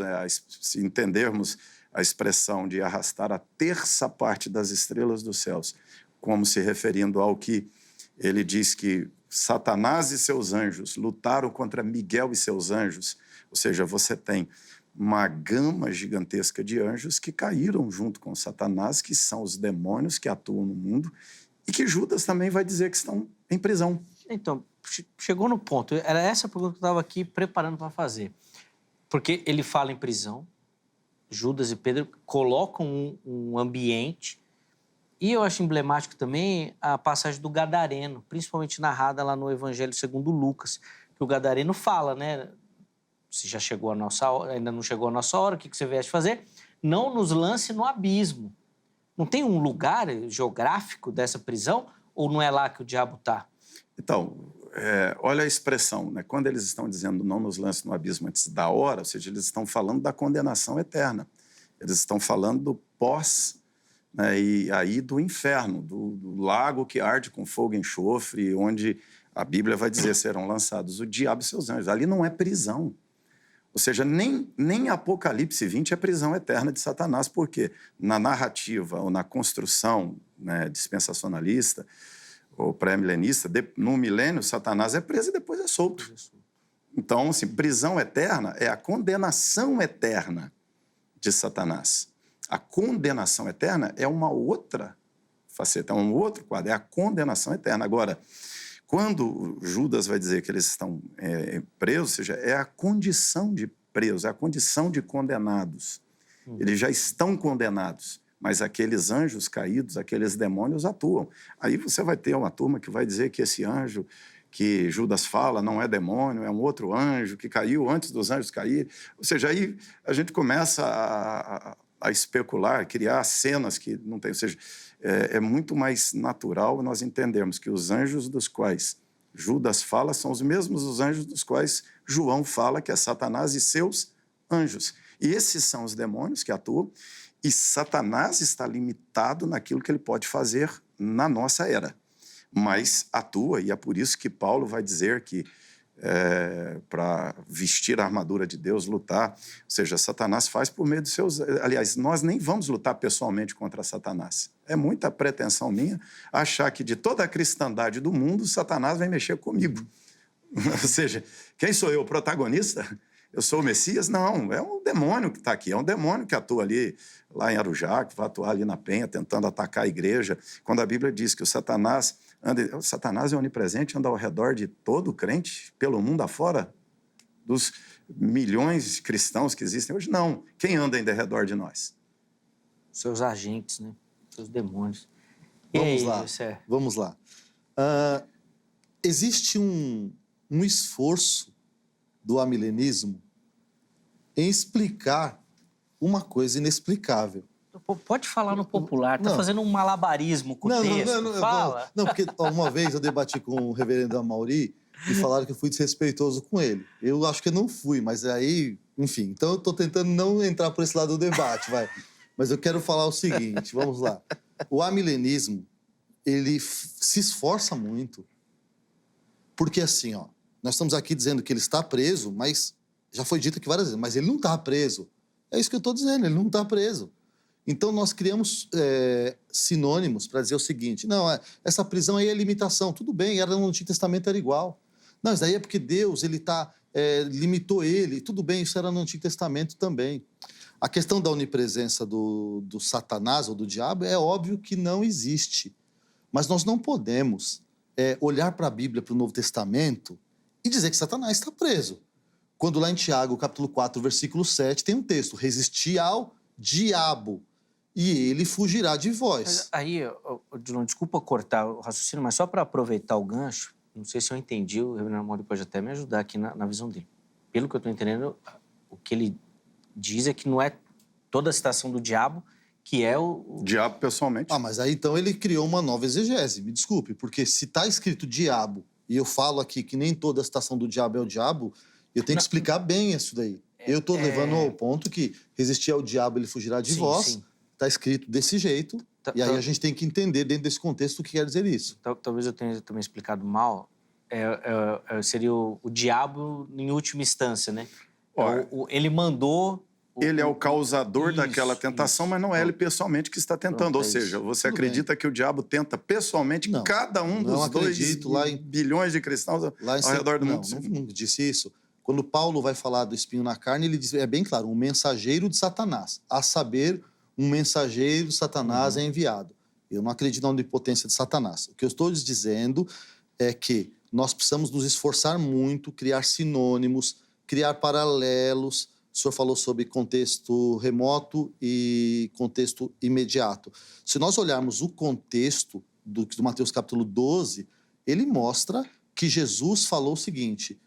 Se entendermos a expressão de arrastar a terça parte das estrelas dos céus, como se referindo ao que ele diz que Satanás e seus anjos lutaram contra Miguel e seus anjos. Ou seja, você tem uma gama gigantesca de anjos que caíram junto com Satanás, que são os demônios que atuam no mundo, e que Judas também vai dizer que estão em prisão. Então, chegou no ponto. Era essa a pergunta que eu estava aqui preparando para fazer. Porque ele fala em prisão, Judas e Pedro colocam um ambiente, e eu acho emblemático também a passagem do Gadareno, principalmente narrada lá no Evangelho segundo Lucas, que o Gadareno fala, né? Se já chegou a nossa hora, ainda não chegou a nossa hora, o que você vieste fazer? Não nos lance no abismo. Não tem um lugar geográfico dessa prisão, ou não é lá que o diabo está? Então, olha a expressão, né? Quando eles estão dizendo não nos lance no abismo antes da hora, ou seja, eles estão falando da condenação eterna. Eles estão falando do pós, né? E aí do inferno, do lago que arde com fogo e enxofre, onde a Bíblia vai dizer serão lançados o diabo e seus anjos. Ali não é prisão. Ou seja, nem Apocalipse 20 é prisão eterna de Satanás, porque na narrativa ou na construção, né, dispensacionalista ou pré-milenista, no milênio, Satanás é preso e depois é solto. Então, assim, prisão eterna é a condenação eterna de Satanás. A condenação eterna é uma outra faceta, é um outro quadro, é a condenação eterna. Agora, quando Judas vai dizer que eles estão presos, ou seja, é a condição de presos, é a condição de condenados. Eles já estão condenados, mas aqueles anjos caídos, aqueles demônios atuam. Aí você vai ter uma turma que vai dizer que esse anjo que Judas fala não é demônio, é um outro anjo que caiu antes dos anjos caírem. Ou seja, aí a gente começa a especular, criar cenas que não tem... Ou seja, é muito mais natural nós entendermos que os anjos dos quais Judas fala são os mesmos os anjos dos quais João fala, que é Satanás e seus anjos. E esses são os demônios que atuam, e Satanás está limitado naquilo que ele pode fazer na nossa era. Mas atua, e é por isso que Paulo vai dizer que para vestir a armadura de Deus, lutar, ou seja, Satanás faz por meio dos seus... Aliás, nós nem vamos lutar pessoalmente contra Satanás. É muita pretensão minha achar que de toda a cristandade do mundo, Satanás vai mexer comigo. Ou seja, quem sou eu, o protagonista? Eu sou o Messias? Não, é um demônio que está aqui, é um demônio que atua ali, lá em Arujá, que vai atuar ali na Penha, tentando atacar a igreja. Quando a Bíblia diz que o Satanás é onipresente, anda ao redor de todo crente, pelo mundo afora, dos milhões de cristãos que existem hoje. Não. Quem anda ainda ao redor de nós? Seus agentes, né? Seus demônios. Vamos lá. Existe um esforço do amilenismo em explicar uma coisa inexplicável. Pode falar no popular, tá fazendo um malabarismo com o texto. Fala. Não, porque uma vez eu debati com o reverendo Amauri e falaram que eu fui desrespeitoso com ele. Eu acho que eu não fui, mas aí, enfim. Então eu tô tentando não entrar por esse lado do debate, vai. Mas eu quero falar o seguinte, vamos lá. O amilenismo, ele se esforça muito, porque assim, ó, nós estamos aqui dizendo que ele está preso, mas já foi dito aqui várias vezes, mas ele não está preso. É isso que eu estou dizendo, ele não está preso. Então, nós criamos sinônimos para dizer o seguinte, não, essa prisão aí é limitação. Tudo bem, era no Antigo Testamento, era igual. Não, isso daí é porque Deus, ele limitou ele. Tudo bem, isso era no Antigo Testamento também. A questão da onipresença do Satanás ou do diabo é óbvio que não existe. Mas nós não podemos olhar para a Bíblia, para o Novo Testamento, e dizer que Satanás está preso. Quando lá em Tiago, capítulo 4, versículo 7, tem um texto, resistir ao diabo, e ele fugirá de vós. Mas aí, Odilon, desculpa cortar o raciocínio, mas só para aproveitar o gancho, não sei se eu entendi, o reverendo Mauri pode até me ajudar aqui na visão dele. Pelo que eu estou entendendo, o que ele diz é que não é toda a citação do diabo que é o... Diabo pessoalmente. Mas aí então ele criou uma nova exegese, me desculpe, porque se está escrito diabo, e eu falo aqui que nem toda a citação do diabo é o diabo, eu tenho que explicar bem isso daí. Eu estou levando ao ponto que resistir ao diabo, ele fugirá de vós. Está escrito desse jeito. E aí a gente tem que entender, dentro desse contexto, o que quer dizer isso. Talvez eu tenha também explicado mal. Seria o diabo em última instância, né? Ele mandou... Ele é o causador daquela tentação, mas não é ele pessoalmente que está tentando. Ou seja, você acredita que o diabo tenta pessoalmente cada um dos 2 bilhões de cristãos ao redor do mundo? Não disse isso. Quando Paulo vai falar do espinho na carne, ele diz, é bem claro, um mensageiro de Satanás. A saber, um mensageiro de Satanás é enviado. Eu não acredito na onipotência de Satanás. O que eu estou lhes dizendo é que nós precisamos nos esforçar muito, criar sinônimos, criar paralelos. O senhor falou sobre contexto remoto e contexto imediato. Se nós olharmos o contexto do Mateus capítulo 12, ele mostra que Jesus falou o seguinte,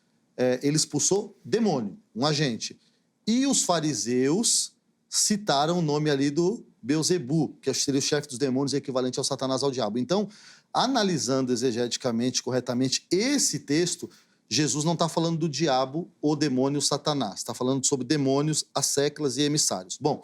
ele expulsou demônio, um agente. E os fariseus citaram o nome ali do Beelzebu, que seria o chefe dos demônios, equivalente ao Satanás, ao diabo. Então, analisando exegeticamente, corretamente, esse texto, Jesus não está falando do diabo, o demônio, Satanás. Está falando sobre demônios, asseclas e emissários. Bom,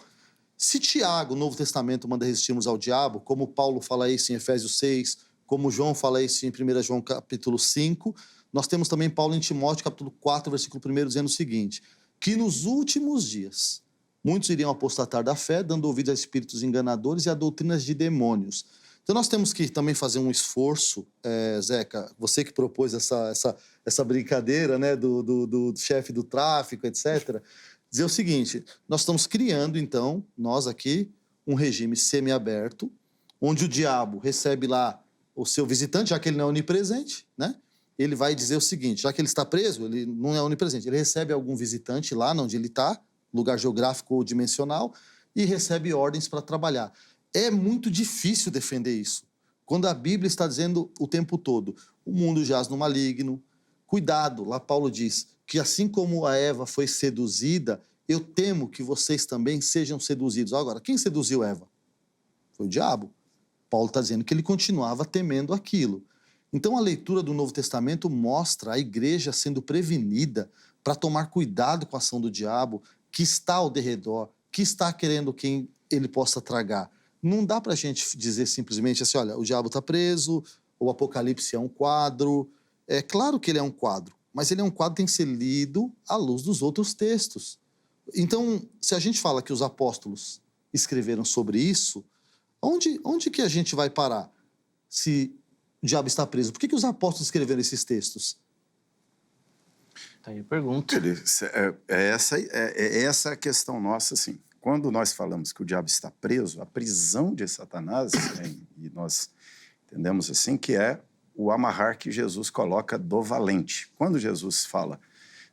se Tiago, no Novo Testamento, manda resistirmos ao diabo, como Paulo fala isso em Efésios 6, como João fala isso em 1 João capítulo 5, nós temos também Paulo em Timóteo, capítulo 4, versículo 1, dizendo o seguinte, que nos últimos dias muitos iriam apostatar da fé, dando ouvidos a espíritos enganadores e a doutrinas de demônios. Então nós temos que também fazer um esforço, Zeca, você que propôs essa brincadeira, né, do chefe do tráfico, etc., dizer o seguinte, nós estamos criando, então, nós aqui, um regime semiaberto, onde o diabo recebe lá o seu visitante, já que ele não é onipresente, né? Ele vai dizer o seguinte, já que ele está preso, ele não é onipresente, ele recebe algum visitante lá onde ele está, lugar geográfico ou dimensional, e recebe ordens para trabalhar. É muito difícil defender isso. Quando a Bíblia está dizendo o tempo todo, o mundo jaz no maligno, cuidado, lá Paulo diz que assim como a Eva foi seduzida, eu temo que vocês também sejam seduzidos. Agora, quem seduziu Eva? Foi o diabo. Paulo está dizendo que ele continuava temendo aquilo. Então, a leitura do Novo Testamento mostra a igreja sendo prevenida para tomar cuidado com a ação do diabo, que está ao derredor, que está querendo quem ele possa tragar. Não dá para a gente dizer simplesmente assim, olha, o diabo está preso, o Apocalipse é um quadro. É claro que ele é um quadro, mas ele é um quadro que tem que ser lido à luz dos outros textos. Então, se a gente fala que os apóstolos escreveram sobre isso, onde que a gente vai parar se o diabo está preso? Por que os apóstolos escreveram esses textos? Tá aí a pergunta. É essa a questão nossa, assim. Quando nós falamos que o diabo está preso, a prisão de Satanás, e nós entendemos assim, que é o amarrar que Jesus coloca do valente. Quando Jesus fala,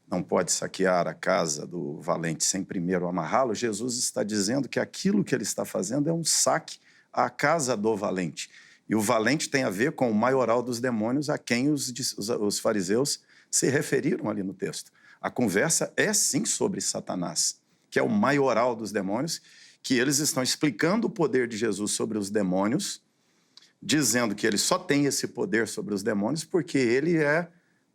não pode saquear a casa do valente sem primeiro amarrá-lo, Jesus está dizendo que aquilo que ele está fazendo é um saque à casa do valente. E o valente tem a ver com o maioral dos demônios a quem os fariseus se referiram ali no texto. A conversa é sim sobre Satanás, que é o maioral dos demônios, que eles estão explicando o poder de Jesus sobre os demônios, dizendo que ele só tem esse poder sobre os demônios porque ele é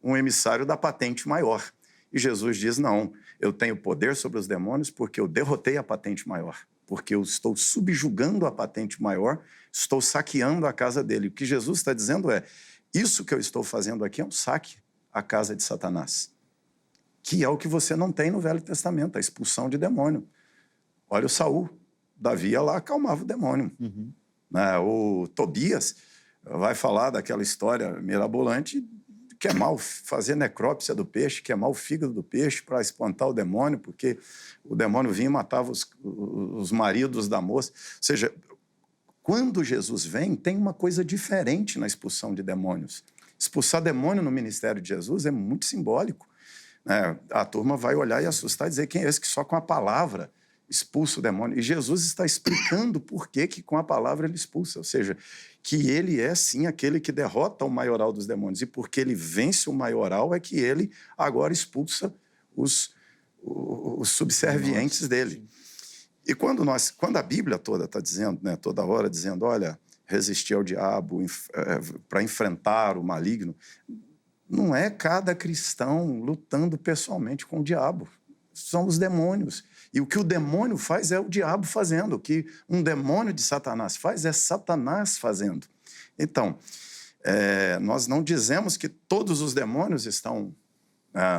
um emissário da patente maior. E Jesus diz, não, eu tenho poder sobre os demônios porque eu derrotei a patente maior, porque eu estou subjugando a patente maior, estou saqueando a casa dele. O que Jesus está dizendo é, isso que eu estou fazendo aqui é um saque à casa de Satanás, que é o que você não tem no Velho Testamento, a expulsão de demônio. Olha o Saul, Davi ia lá, acalmava o demônio. Uhum. O Tobias vai falar daquela história mirabolante que é mal fazer necrópsia do peixe, que é mal o fígado do peixe para espantar o demônio, porque o demônio vinha e matava os maridos da moça. Ou seja, quando Jesus vem, tem uma coisa diferente na expulsão de demônios. Expulsar demônio no ministério de Jesus é muito simbólico. A turma vai olhar e assustar e dizer quem é esse que só com a palavra expulsa o demônio. E Jesus está explicando por que com a palavra ele expulsa. Ou seja, que ele é sim aquele que derrota o maioral dos demônios. E porque ele vence o maioral é que ele agora expulsa os subservientes dele. E quando a Bíblia toda está dizendo, né, toda hora dizendo, olha, resistir ao diabo para enfrentar o maligno, não é cada cristão lutando pessoalmente com o diabo. São os demônios. E o que o demônio faz é o diabo fazendo. O que um demônio de Satanás faz é Satanás fazendo. Então, nós não dizemos que todos os demônios estão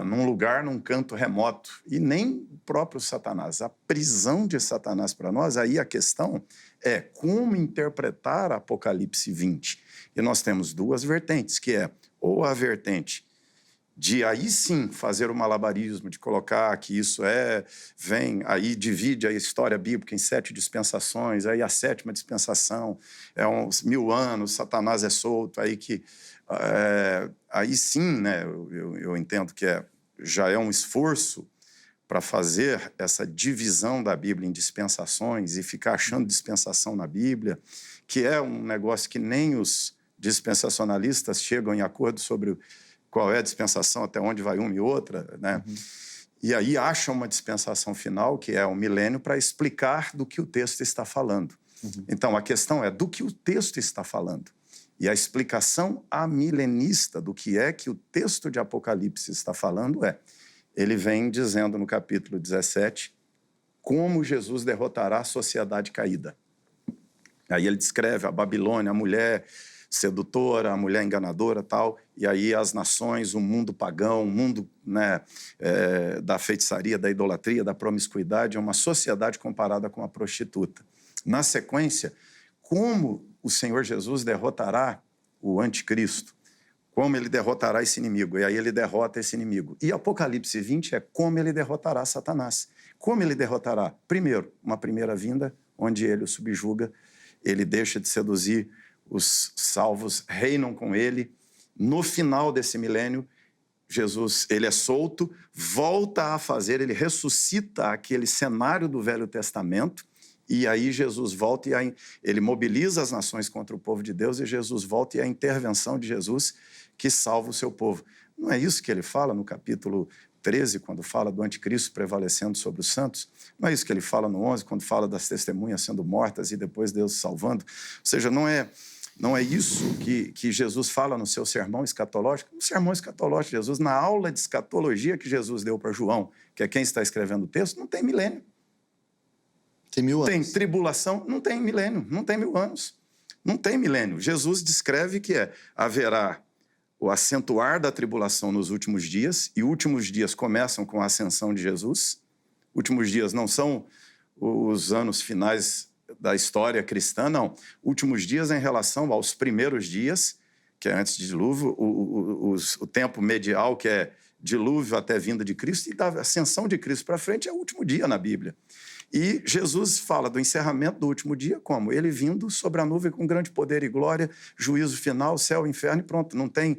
num lugar, num canto remoto, e nem o próprio Satanás. A prisão de Satanás para nós, aí a questão é como interpretar Apocalipse 20. E nós temos duas vertentes, que é ou a vertente de aí sim fazer o malabarismo, de colocar que isso vem, aí divide a história bíblica em 7 dispensações, aí a 7ª dispensação é uns 1000 anos, Satanás é solto, aí que... aí sim, né, eu entendo que já é um esforço para fazer essa divisão da Bíblia em dispensações e ficar achando dispensação na Bíblia, que é um negócio que nem os dispensacionalistas chegam em acordo sobre qual é a dispensação, até onde vai uma e outra, né? E aí acham uma dispensação final, que é o milênio, para explicar do que o texto está falando. Então, a questão é do que o texto está falando. E a explicação amilenista do que é que o texto de Apocalipse está falando ele vem dizendo no capítulo 17 como Jesus derrotará a sociedade caída. Aí ele descreve a Babilônia, a mulher sedutora, a mulher enganadora, tal, e aí as nações, o mundo pagão, o mundo, né, da feitiçaria, da idolatria, da promiscuidade, é uma sociedade comparada com a prostituta. Na sequência, como o Senhor Jesus derrotará o anticristo, como ele derrotará esse inimigo, e aí ele derrota esse inimigo. E Apocalipse 20 é como ele derrotará Satanás. Como ele derrotará? Primeiro, uma primeira vinda, onde ele o subjuga, ele deixa de seduzir os salvos, reinam com ele. No final desse milênio, Jesus, ele é solto, volta a fazer, ele ressuscita aquele cenário do Velho Testamento, e aí Jesus volta e ele mobiliza as nações contra o povo de Deus, e Jesus volta e a intervenção de Jesus que salva o seu povo. Não é isso que ele fala no capítulo 13, quando fala do anticristo prevalecendo sobre os santos? Não é isso que ele fala no 11, quando fala das testemunhas sendo mortas e depois Deus salvando? Ou seja, não é isso que Jesus fala no seu sermão escatológico? No sermão escatológico de Jesus, na aula de escatologia que Jesus deu para João, que é quem está escrevendo o texto, não tem milênio. Tem 1000 anos. Tem tribulação, não tem milênio, não tem 1000 anos. Não tem milênio. Jesus descreve que haverá o acentuar da tribulação nos últimos dias, e últimos dias começam com a ascensão de Jesus. Últimos dias não são os anos finais da história cristã, não. Últimos dias em relação aos primeiros dias, que é antes de dilúvio, o tempo medial, que é dilúvio até vinda de Cristo, e da ascensão de Cristo para frente é o último dia na Bíblia. E Jesus fala do encerramento do último dia como? Ele vindo sobre a nuvem com grande poder e glória, juízo final, céu, inferno e pronto. Não tem...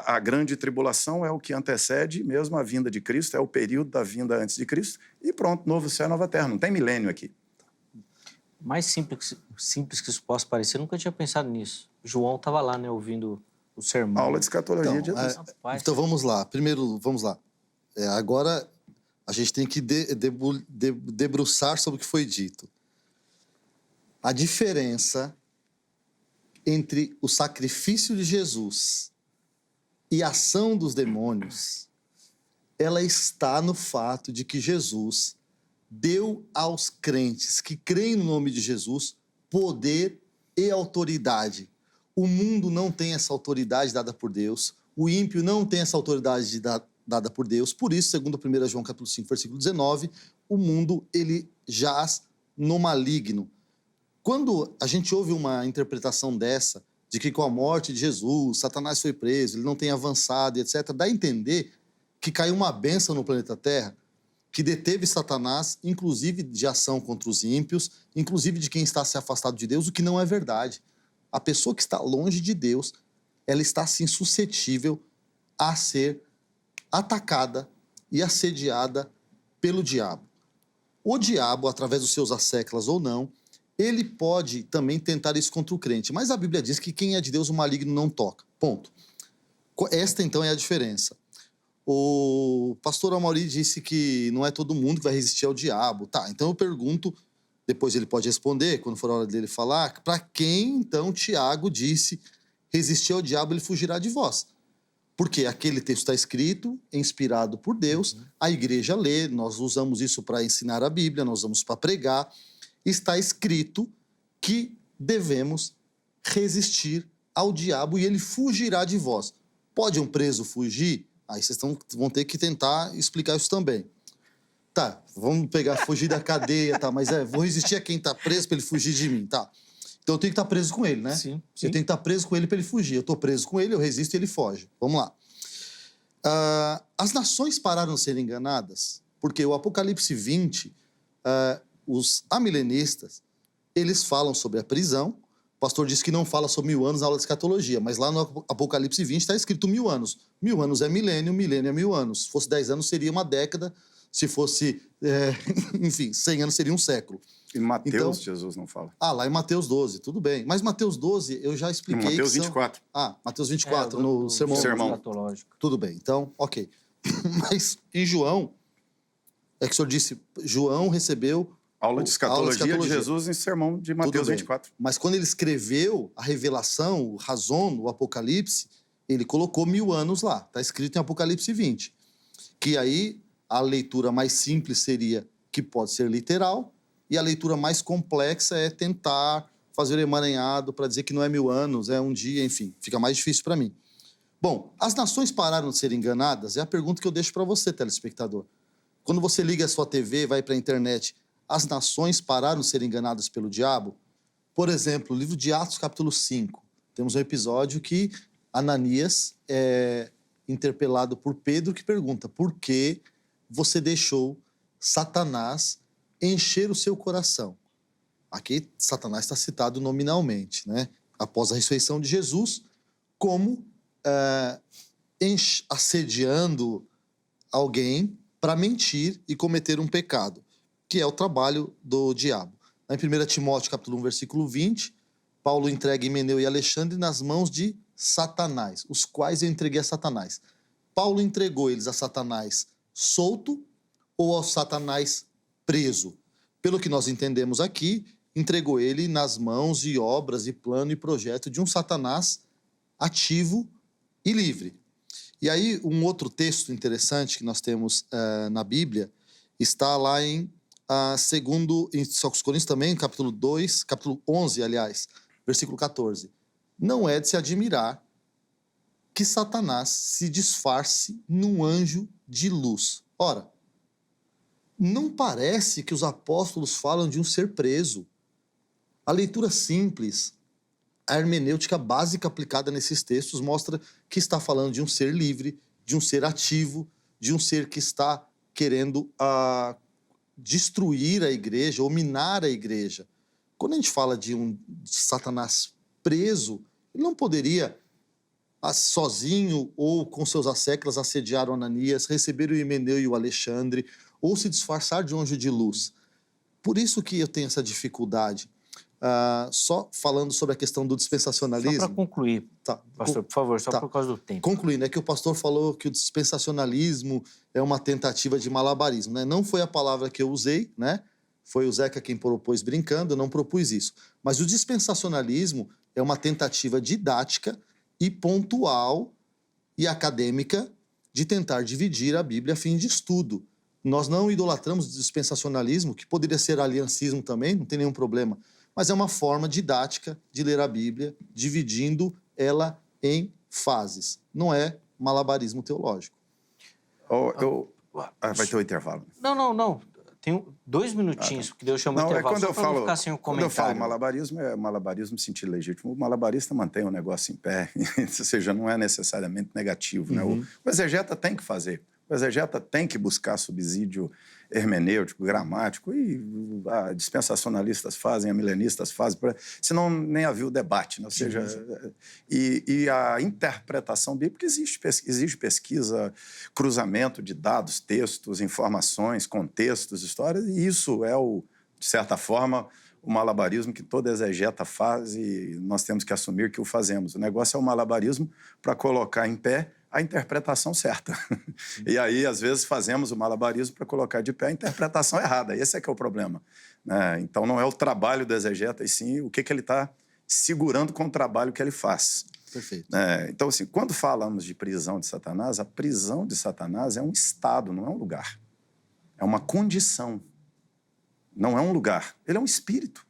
a grande tribulação é o que antecede mesmo a vinda de Cristo, é o período da vinda antes de Cristo, e pronto, novo céu, nova terra. Não tem milênio aqui. Mais simples que isso possa parecer, eu nunca tinha pensado nisso. João estava lá, né, ouvindo o sermão. Aula de escatologia de Jesus. Então vamos lá. Primeiro, vamos lá. Agora a gente tem que debruçar sobre o que foi dito. A diferença entre o sacrifício de Jesus e a ação dos demônios, ela está no fato de que Jesus deu aos crentes que creem no nome de Jesus poder e autoridade. O mundo não tem essa autoridade dada por Deus, o ímpio não tem essa autoridade dada por Deus, por isso, segundo 1 João capítulo 5, versículo 19, o mundo ele jaz no maligno. Quando a gente ouve uma interpretação dessa, de que com a morte de Jesus, Satanás foi preso, ele não tem avançado, etc., dá a entender que caiu uma bênção no planeta Terra, que deteve Satanás, inclusive de ação contra os ímpios, inclusive de quem está se afastado de Deus, o que não é verdade. A pessoa que está longe de Deus, ela está, sim, suscetível a ser atacada e assediada pelo diabo. O diabo, através dos seus asséclas ou não, ele pode também tentar isso contra o crente, mas a Bíblia diz que quem é de Deus, o maligno não toca. Ponto. Esta, então, é a diferença. O pastor Amaury disse que não é todo mundo que vai resistir ao diabo. Tá, então eu pergunto, depois ele pode responder, quando for a hora dele falar, para quem, então, Tiago disse, resistir ao diabo, ele fugirá de vós. Porque aquele texto está escrito, inspirado por Deus, a igreja lê, nós usamos isso para ensinar a Bíblia, nós usamos para pregar, está escrito que devemos resistir ao diabo e ele fugirá de vós. Pode um preso fugir? Aí vocês vão ter que tentar explicar isso também. Tá, vamos fugir da cadeia, tá, mas vou resistir a quem está preso para ele fugir de mim, tá. Então eu tenho que estar preso com ele, né? Sim. Eu tenho que estar preso com ele para ele fugir. Eu estou preso com ele, eu resisto e ele foge. Vamos lá. As nações pararam de ser enganadas, porque o Apocalipse 20, os amilenistas, eles falam sobre a prisão. O pastor disse que não fala sobre 1000 anos na aula de escatologia, mas lá no Apocalipse 20 está escrito 1000 anos. 1000 anos é milênio, milênio é 1000 anos. Se fosse 10 anos, seria uma década. Se fosse, enfim, 100 anos seria um século. Em Mateus, Então, Jesus não fala. lá em Mateus 12, tudo bem. Mas Mateus 12, eu já expliquei. Em Mateus 24. Mateus 24, no sermão. Escatológico. Tudo bem, então, ok. Mas em João, é que o senhor disse, João recebeu... Aula de escatologia de Jesus em sermão de Mateus 24. Mas quando ele escreveu a revelação, o Razon, o Apocalipse, ele colocou 1000 anos lá. Está escrito em Apocalipse 20. Que aí a leitura mais simples seria que pode ser literal, e a leitura mais complexa é tentar fazer o emaranhado para dizer que não é 1000 anos, é um dia, enfim. Fica mais difícil para mim. Bom, as nações pararam de ser enganadas? É a pergunta que eu deixo para você, telespectador. Quando você liga a sua TV, vai para a internet, as nações pararam de ser enganadas pelo diabo? Por exemplo, o livro de Atos, capítulo 5. Temos um episódio que Ananias é interpelado por Pedro, que pergunta: por que você deixou Satanás encher o seu coração? Aqui, Satanás está citado nominalmente, né? Após a ressurreição de Jesus, como assediando alguém para mentir e cometer um pecado, que é o trabalho do diabo. Em 1 Timóteo, capítulo 1, versículo 20, Paulo entrega Himeneu e Alexandre nas mãos de Satanás, os quais eu entreguei a Satanás. Paulo entregou eles a Satanás solto ou ao Satanás preso? Pelo que nós entendemos aqui, entregou ele nas mãos e obras e plano e projeto de um Satanás ativo e livre. E aí, um outro texto interessante que nós temos na Bíblia está lá em Aos Coríntios também, capítulo 2, capítulo 11, aliás, versículo 14. Não é de se admirar que Satanás se disfarce num anjo de luz. Ora, não parece que os apóstolos falam de um ser preso. A leitura simples, a hermenêutica básica aplicada nesses textos mostra que está falando de um ser livre, de um ser ativo, de um ser que está querendo destruir a igreja ou minar a igreja. Quando a gente fala de Satanás preso, ele não poderia, sozinho ou com seus asséculos, assediar o Ananias, receber o Himeneu e o Alexandre, ou se disfarçar de um anjo de luz. Por isso que eu tenho essa dificuldade. Só falando sobre a questão do dispensacionalismo... Só para concluir, pastor, por favor, só por causa do tempo. Concluindo, é que o pastor falou que o dispensacionalismo é uma tentativa de malabarismo, né? Não foi a palavra que eu usei, né? Foi o Zeca quem propôs brincando, eu não propus isso. Mas o dispensacionalismo é uma tentativa didática e pontual e acadêmica de tentar dividir a Bíblia a fim de estudo. Nós não idolatramos o dispensacionalismo, que poderia ser aliancismo também, não tem nenhum problema, mas é uma forma didática de ler a Bíblia, dividindo ela em fases. Não é malabarismo teológico. Vai ter o intervalo. Não. Tenho 2 minutinhos, porque Deus chama o intervalo, quando eu só para não ficar sem o comentário. Quando eu falo malabarismo, é malabarismo no sentido legítimo. O malabarista mantém o negócio em pé, ou seja, não é necessariamente negativo. Né? O exegeta tem que fazer. O exegeta tem que buscar subsídio hermenêutico, gramático, e dispensacionalistas fazem, amilenistas fazem, senão nem havia o debate. Né? Ou seja, e a interpretação bíblica exige pesquisa, cruzamento de dados, textos, informações, contextos, histórias, e isso é, de certa forma, o malabarismo que toda exegeta faz, e nós temos que assumir que o fazemos. O negócio é o malabarismo para colocar em pé a interpretação certa. E aí, às vezes, fazemos o malabarismo para colocar de pé a interpretação errada. Esse é que é o problema. Né? Então, não é o trabalho do exegeta, e sim o que ele está segurando com o trabalho que ele faz. Perfeito. Então, assim, quando falamos de prisão de Satanás, a prisão de Satanás é um estado, não é um lugar. É uma condição. Não é um lugar. Ele é um espírito.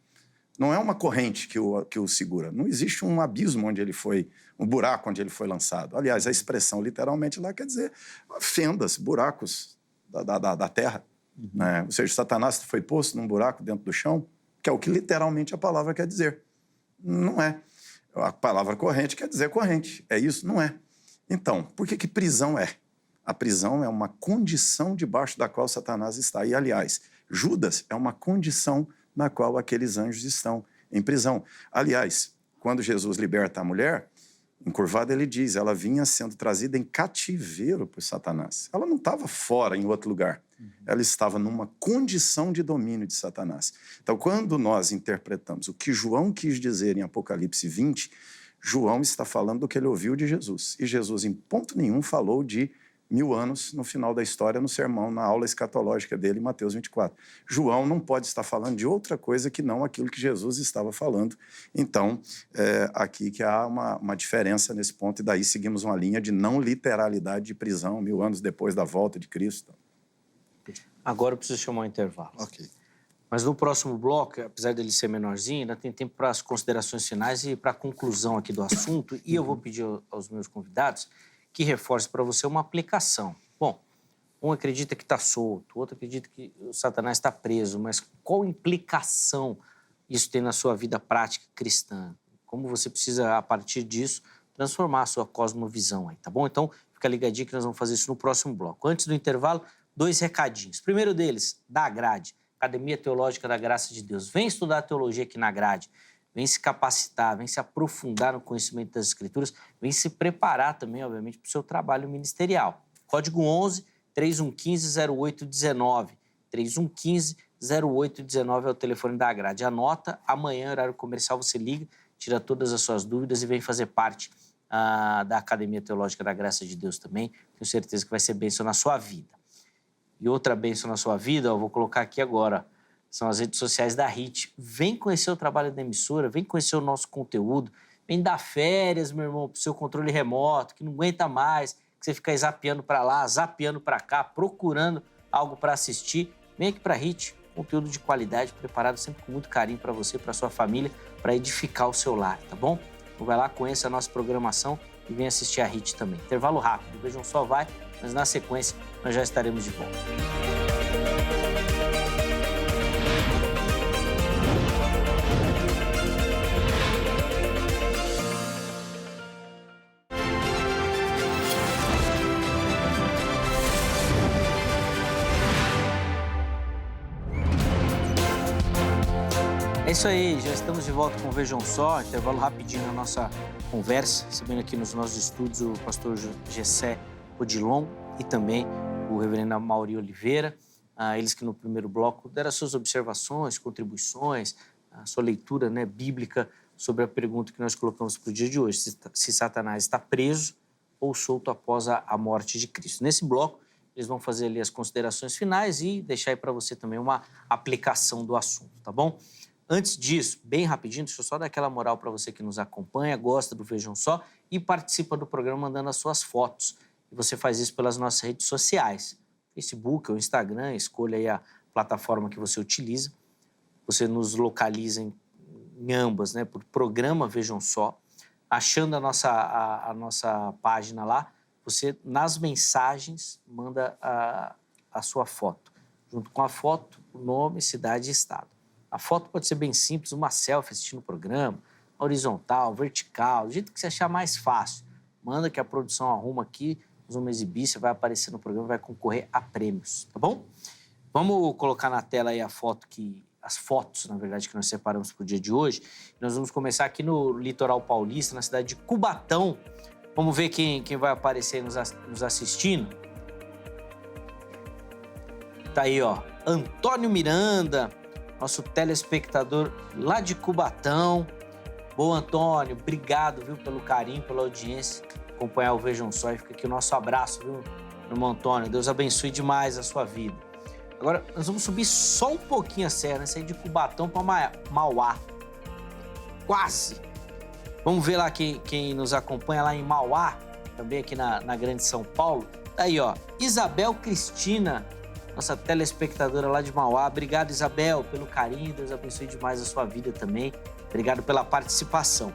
Não é uma corrente que o segura. Não existe um abismo onde ele foi, um buraco onde ele foi lançado. Aliás, a expressão literalmente lá quer dizer fendas, buracos da terra. Né? Ou seja, Satanás foi posto num buraco dentro do chão, que é o que literalmente a palavra quer dizer. Não é. A palavra corrente quer dizer corrente. É isso? Não é. Então, por que prisão é? A prisão é uma condição debaixo da qual Satanás está. E, aliás, Judas é uma condição na qual aqueles anjos estão em prisão. Aliás, quando Jesus liberta a mulher, encurvada, ele diz, ela vinha sendo trazida em cativeiro por Satanás. Ela não estava fora, em outro lugar. Ela estava numa condição de domínio de Satanás. Então, quando nós interpretamos o que João quis dizer em Apocalipse 20, João está falando do que ele ouviu de Jesus. E Jesus, em ponto nenhum, falou de 1000 anos no final da história, no sermão, na aula escatológica dele, em Mateus 24. João não pode estar falando de outra coisa que não aquilo que Jesus estava falando. Então, aqui que há uma diferença nesse ponto, e daí seguimos uma linha de não literalidade de prisão, 1000 anos depois da volta de Cristo. Agora eu preciso chamar um intervalo. Ok. Mas no próximo bloco, apesar dele ser menorzinho, ainda tem tempo para as considerações finais e para a conclusão aqui do assunto. E eu vou pedir aos meus convidados que reforce para você uma aplicação. Bom, um acredita que está solto, o outro acredita que o Satanás está preso, mas qual implicação isso tem na sua vida prática cristã? Como você precisa, a partir disso, transformar a sua cosmovisão aí, tá bom? Então, fica ligadinho que nós vamos fazer isso no próximo bloco. Antes do intervalo, 2 recadinhos. Primeiro deles, da Grade, Academia Teológica da Graça de Deus. Vem estudar teologia aqui na Grade. Vem se capacitar, vem se aprofundar no conhecimento das Escrituras, vem se preparar também, obviamente, para o seu trabalho ministerial. Código 11 3115-0819. 3115-0819 é o telefone da Grade. Anota, amanhã, horário comercial, você liga, tira todas as suas dúvidas e vem fazer parte da Academia Teológica da Graça de Deus também. Tenho certeza que vai ser bênção na sua vida. E outra bênção na sua vida, eu vou colocar aqui agora, são as redes sociais da HIT. Vem conhecer o trabalho da emissora, vem conhecer o nosso conteúdo, vem dar férias, meu irmão, pro seu controle remoto, que não aguenta mais, que você fica zapeando para lá, zapeando para cá, procurando algo para assistir. Vem aqui para a HIT, conteúdo de qualidade, preparado sempre com muito carinho para você, para sua família, para edificar o seu lar, tá bom? Então vai lá, conheça a nossa programação e vem assistir a HIT também. Intervalo rápido, Vejam Só vai, mas na sequência nós já estaremos de volta. É isso aí, já estamos de volta com o Vejam Só, intervalo rapidinho na nossa conversa, recebendo aqui nos nossos estúdios o pastor Gessé Odilon e também o reverendo Amaury Oliveira, eles que no primeiro bloco deram as suas observações, contribuições, a sua leitura, né, bíblica sobre a pergunta que nós colocamos para o dia de hoje, se Satanás está preso ou solto após a morte de Cristo. Nesse bloco, eles vão fazer ali as considerações finais e deixar aí para você também uma aplicação do assunto, tá bom? Antes disso, bem rapidinho, deixa eu só dar aquela moral para você que nos acompanha, gosta do Vejam Só e participa do programa mandando as suas fotos. E você faz isso pelas nossas redes sociais, Facebook ou Instagram, escolha aí a plataforma que você utiliza. Você nos localiza em ambas, né, por programa Vejam Só. Achando a nossa página lá, você, nas mensagens, manda a sua foto. Junto com a foto, o nome, cidade e estado. A foto pode ser bem simples, uma selfie assistindo o programa, horizontal, vertical, do jeito que você achar mais fácil. Manda que a produção arruma aqui, nós vamos exibir, você vai aparecer no programa, vai concorrer a prêmios, tá bom? Vamos colocar na tela aí as fotos, na verdade, que nós separamos para o dia de hoje. Nós vamos começar aqui no litoral paulista, na cidade de Cubatão. Vamos ver quem vai aparecer nos assistindo. Tá aí, ó, Antônio Miranda, nosso telespectador lá de Cubatão. Boa, Antônio, obrigado, viu, pelo carinho, pela audiência, acompanhar o Vejam Só, e fica aqui o nosso abraço, viu, irmão Antônio, Deus abençoe demais a sua vida. Agora, nós vamos subir só um pouquinho a serra, né, sair de Cubatão para Mauá, quase. Vamos ver lá quem nos acompanha lá em Mauá, também aqui na Grande São Paulo. Tá aí, ó, Isabel Cristina, nossa telespectadora lá de Mauá. Obrigado, Isabel, pelo carinho. Deus abençoe demais a sua vida também. Obrigado pela participação.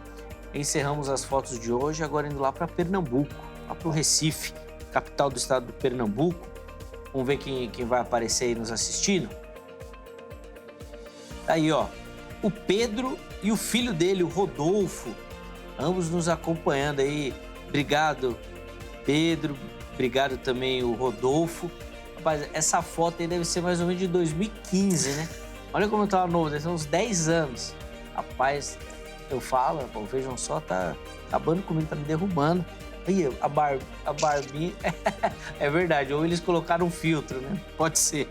Encerramos as fotos de hoje, agora indo lá para Pernambuco, lá para o Recife, capital do estado do Pernambuco. Vamos ver quem vai aparecer aí nos assistindo. Aí, ó, o Pedro e o filho dele, o Rodolfo, ambos nos acompanhando aí. Obrigado, Pedro. Obrigado também o Rodolfo. Rapaz, essa foto aí deve ser mais ou menos de 2015, né? Olha como eu tava novo, deve ser uns 10 anos. Rapaz, eu falo, pô, vejam só, tá acabando comigo, tá me derrubando. Aí, a Barbie, é verdade, ou eles colocaram um filtro, né? Pode ser.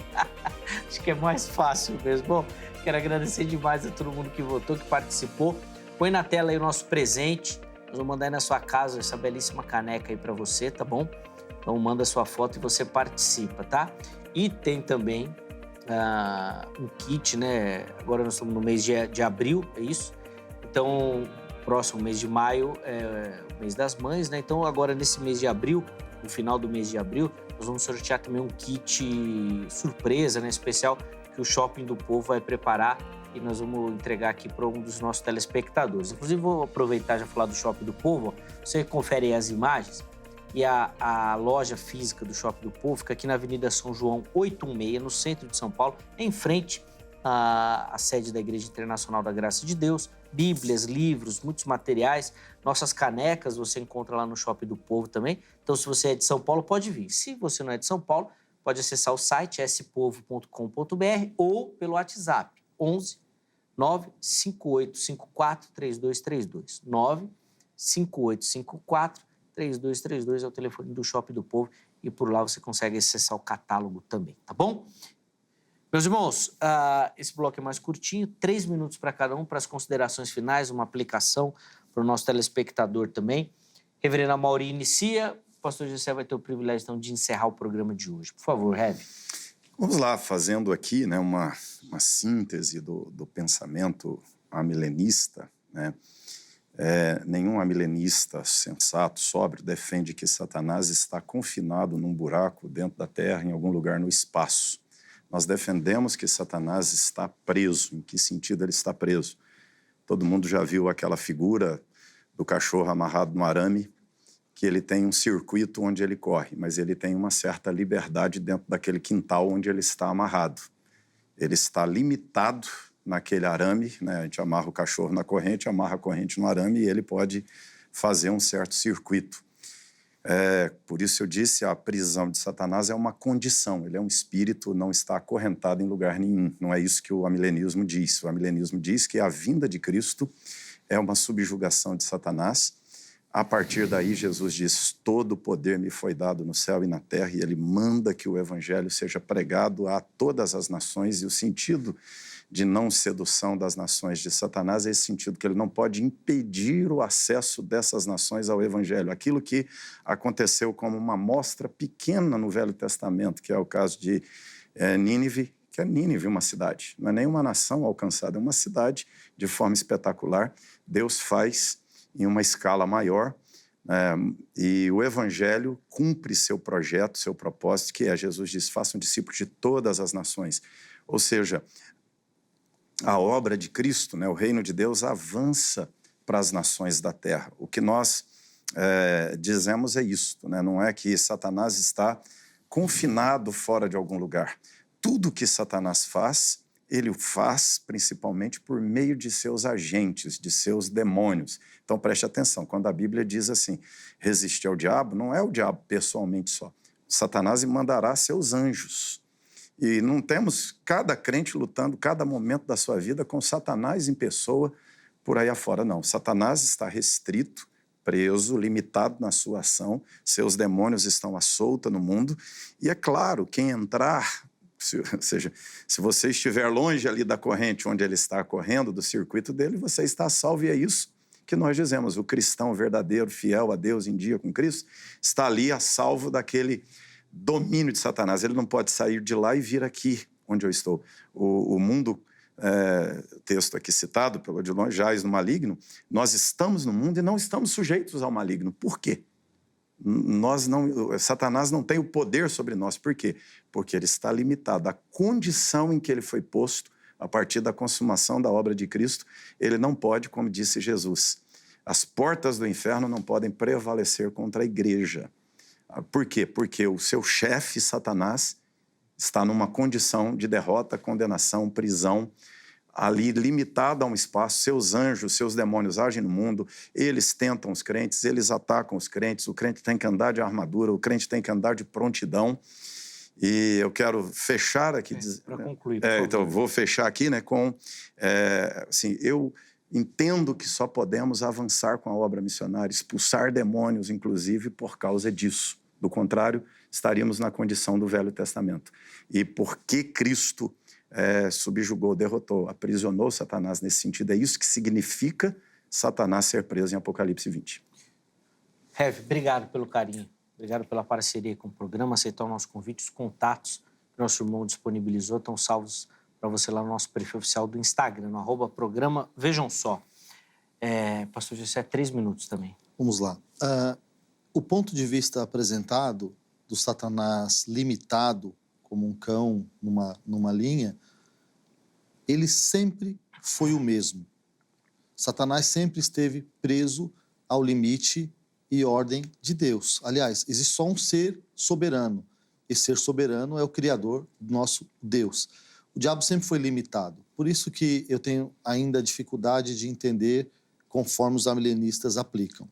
Acho que é mais fácil mesmo. Bom, quero agradecer demais a todo mundo que votou, que participou. Põe na tela aí o nosso presente. Nós vamos mandar aí na sua casa essa belíssima caneca aí pra você, tá bom? Então manda sua foto e você participa, tá? E tem também um kit, né? Agora nós estamos no mês de abril, é isso? Então, próximo mês de maio é o mês das mães, né? Então, agora nesse mês de abril, no final do mês de abril, nós vamos sortear também um kit surpresa, né? Especial, que o Shopping do Povo vai preparar e nós vamos entregar aqui para um dos nossos telespectadores. Inclusive, vou aproveitar e já falar do Shopping do Povo. Você confere aí as imagens. E a loja física do Shopping do Povo fica aqui na Avenida São João 816, no centro de São Paulo, em frente à sede da Igreja Internacional da Graça de Deus. Bíblias, livros, muitos materiais. Nossas canecas você encontra lá no Shopping do Povo também. Então, se você é de São Paulo, pode vir. Se você não é de São Paulo, pode acessar o site spovo.com.br ou pelo WhatsApp 11 95854 3232. 95854 3232 é o telefone do Shopping do Povo e por lá você consegue acessar o catálogo também, tá bom? Meus irmãos, esse bloco é mais curtinho, 3 minutos para cada um, para as considerações finais, uma aplicação para o nosso telespectador também. Reverendo Amaury inicia, o pastor Gessé vai ter o privilégio então de encerrar o programa de hoje. Por favor, Rev. Vamos lá, fazendo aqui, né, uma síntese do pensamento amilenista, né? Nenhum amilenista sensato, sóbrio, defende que Satanás está confinado num buraco dentro da Terra, em algum lugar no espaço. Nós defendemos que Satanás está preso. Em que sentido ele está preso? Todo mundo já viu aquela figura do cachorro amarrado no arame, que ele tem um circuito onde ele corre, mas ele tem uma certa liberdade dentro daquele quintal onde ele está amarrado. Ele está limitado naquele arame, né? A gente amarra o cachorro na corrente, amarra a corrente no arame e ele pode fazer um certo circuito. Por isso eu disse, a prisão de Satanás é uma condição, ele é um espírito, não está acorrentado em lugar nenhum. Não é isso que o amilenismo diz. O amilenismo diz que a vinda de Cristo é uma subjugação de Satanás. A partir daí, Jesus diz, todo o poder me foi dado no céu e na terra, e ele manda que o evangelho seja pregado a todas as nações, e o sentido de não sedução das nações de Satanás é esse sentido, que ele não pode impedir o acesso dessas nações ao evangelho. Aquilo que aconteceu como uma amostra pequena no Velho Testamento, que é o caso de Nínive, que é Nínive, uma cidade, não é nem uma nação alcançada, é uma cidade de forma espetacular. Deus faz em uma escala maior, e o evangelho cumpre seu projeto, seu propósito, que é, Jesus diz, façam discípulos de todas as nações. Ou seja, a obra de Cristo, né, o reino de Deus, avança para as nações da terra. O que nós dizemos é isto, né? Não é que Satanás está confinado fora de algum lugar. Tudo que Satanás faz, ele o faz principalmente por meio de seus agentes, de seus demônios. Então preste atenção, quando a Bíblia diz assim, resistir ao diabo, não é o diabo pessoalmente só. Satanás mandará seus anjos. E não temos cada crente lutando cada momento da sua vida com Satanás em pessoa por aí afora, não. Satanás está restrito, preso, limitado na sua ação, seus demônios estão à solta no mundo, e é claro, quem entrar, ou seja, se você estiver longe ali da corrente onde ele está correndo, do circuito dele, você está salvo, e é isso que nós dizemos, o cristão verdadeiro, fiel a Deus em dia com Cristo, está ali a salvo daquele domínio de Satanás. Ele não pode sair de lá e vir aqui onde eu estou. O mundo, texto aqui citado pelo Odilon, jaz no maligno, nós estamos no mundo e não estamos sujeitos ao maligno. Por quê? Satanás não tem o poder sobre nós. Por quê? Porque ele está limitado. A condição em que ele foi posto, a partir da consumação da obra de Cristo, ele não pode, como disse Jesus, as portas do inferno não podem prevalecer contra a igreja. Por quê? Porque o seu chefe, Satanás, está numa condição de derrota, condenação, prisão, ali limitado a um espaço, seus anjos, seus demônios agem no mundo, eles tentam os crentes, eles atacam os crentes, o crente tem que andar de armadura, o crente tem que andar de prontidão. E eu quero fechar aqui... Para concluir, então, vou fechar aqui, né, com... assim, eu entendo que só podemos avançar com a obra missionária, expulsar demônios, inclusive, por causa disso. Do contrário, estaríamos na condição do Velho Testamento. E porque Cristo subjugou, derrotou, aprisionou Satanás nesse sentido, é isso que significa Satanás ser preso em Apocalipse 20. Rev, obrigado pelo carinho, obrigado pela parceria com o programa, aceitar o nosso convite, os contatos que nosso irmão disponibilizou estão salvos para você lá no nosso perfil oficial do Instagram, no @programa Vejam Só. Pastor Gessé, 3 minutos também. Vamos lá. O ponto de vista apresentado do Satanás limitado como um cão numa linha, ele sempre foi o mesmo. Satanás sempre esteve preso ao limite e ordem de Deus. Aliás, existe só um ser soberano. Esse ser soberano é o Criador do nosso Deus. O diabo sempre foi limitado. Por isso que eu tenho ainda dificuldade de entender conforme os amilenistas aplicam.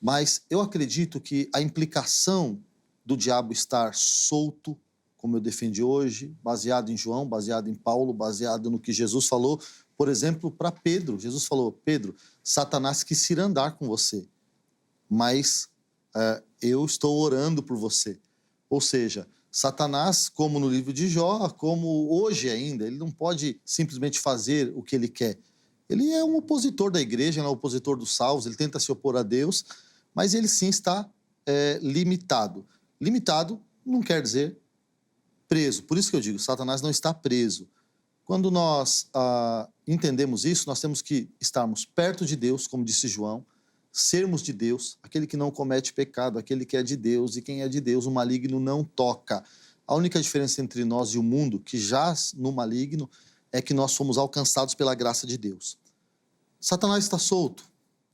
Mas eu acredito que a implicação do diabo estar solto, como eu defendi hoje, baseado em João, baseado em Paulo, baseado no que Jesus falou, por exemplo, para Pedro. Jesus falou: Pedro, Satanás quis ir andar com você, mas eu estou orando por você. Ou seja, Satanás, como no livro de Jó, como hoje ainda, ele não pode simplesmente fazer o que ele quer. Ele é um opositor da igreja, é um opositor dos salvos, ele tenta se opor a Deus, mas ele sim está limitado. Limitado não quer dizer preso. Por isso que eu digo, Satanás não está preso. Quando nós entendemos isso, nós temos que estarmos perto de Deus, como disse João, sermos de Deus, aquele que não comete pecado, aquele que é de Deus, e quem é de Deus, o maligno não toca. A única diferença entre nós e o mundo, que jaz no maligno, é que nós fomos alcançados pela graça de Deus. Satanás está solto.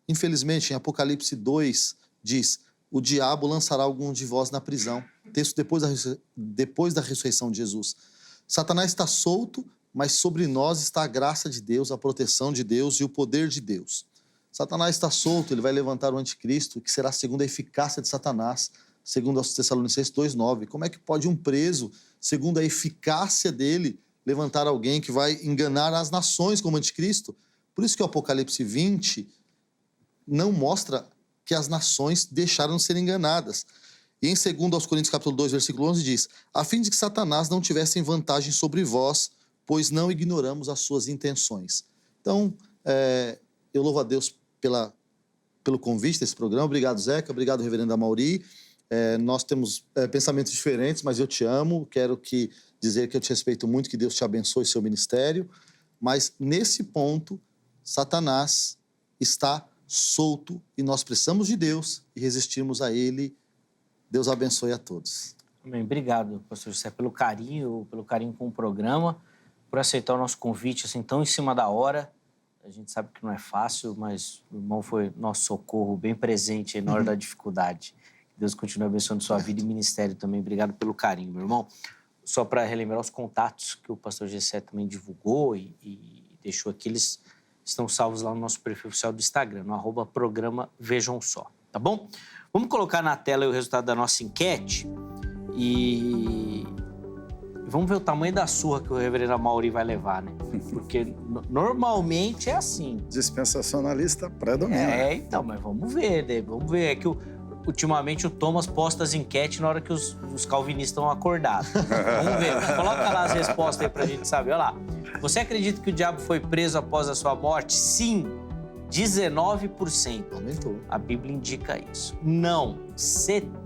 Infelizmente, em Apocalipse 2, diz: o diabo lançará algum de vós na prisão. Texto depois da ressurreição de Jesus. Satanás está solto, mas sobre nós está a graça de Deus, a proteção de Deus e o poder de Deus. Satanás está solto, ele vai levantar o anticristo, que será segundo a eficácia de Satanás, segundo aos Tessalonicenses 2,9. Como é que pode um preso, segundo a eficácia dele, levantar alguém que vai enganar as nações como anticristo? Por isso que o Apocalipse 20 não mostra que as nações deixaram de ser enganadas. E em 2 aos Coríntios capítulo 2, versículo 11 diz: a fim de que Satanás não tivesse vantagem sobre vós, pois não ignoramos as suas intenções. Então, eu louvo a Deus pelo convite desse programa. Obrigado, Zeca. Obrigado, reverendo Amauri. Nós temos pensamentos diferentes, mas eu te amo. Quero dizer que eu te respeito muito, que Deus te abençoe seu ministério. Mas, nesse ponto, Satanás está solto e nós precisamos de Deus e resistirmos a ele. Deus abençoe a todos. Amém. Obrigado, pastor José, pelo carinho com o programa, por aceitar o nosso convite assim tão em cima da hora. A gente sabe que não é fácil, mas o irmão foi nosso socorro bem presente aí na hora da dificuldade. Deus continue abençoando sua vida e ministério também. Obrigado pelo carinho, meu irmão. Só para relembrar os contatos que o pastor Gessé também divulgou e deixou aqui, eles estão salvos lá no nosso perfil oficial do Instagram, no @programa Vejam Só, tá bom? Vamos colocar na tela aí o resultado da nossa enquete e vamos ver o tamanho da surra que o reverendo Amauri vai levar, né? Porque normalmente é assim. Dispensacionalista predomina. Então, mas vamos ver, né? Vamos ver. É que ultimamente o Thomas posta as enquetes na hora que os calvinistas estão acordados. Vamos ver. Coloca lá as respostas aí pra gente saber. Olha lá. Você acredita que o diabo foi preso após a sua morte? Sim, 19%. Aumentou. A Bíblia indica isso. Não, 70%.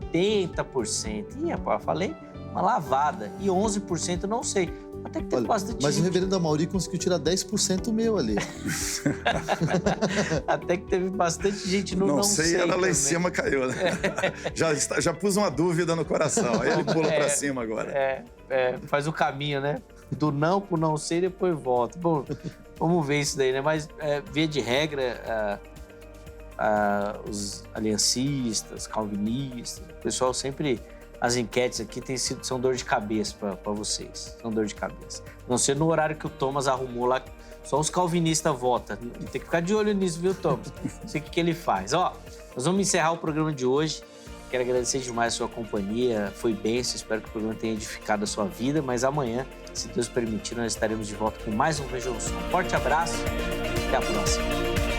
Ih, rapaz, eu falei uma lavada. E 11% não sei. Até que teve bastante mas gente. o reverendo Amauri conseguiu tirar 10% meu ali. Até que teve bastante gente no não sei. Ela lá também. em cima caiu, né? Já pus uma dúvida no coração. Aí ele pula pra cima agora. Faz o caminho, né? Do não pro não sei, depois volta. Bom, vamos ver isso daí, né? Mas, via de regra, os aliancistas, calvinistas, o pessoal sempre... As enquetes aqui são dor de cabeça para vocês. São dor de cabeça. A não ser no horário que o Thomas arrumou lá, Só os calvinistas votam. Tem que ficar de olho nisso, viu, Thomas? Não sei o que ele faz. Ó, nós vamos encerrar o programa de hoje. Quero agradecer demais a sua companhia. Foi bênção. Espero que o programa tenha edificado a sua vida. Mas amanhã, se Deus permitir, nós estaremos de volta com mais um Vejam Só. Forte abraço e até a próxima.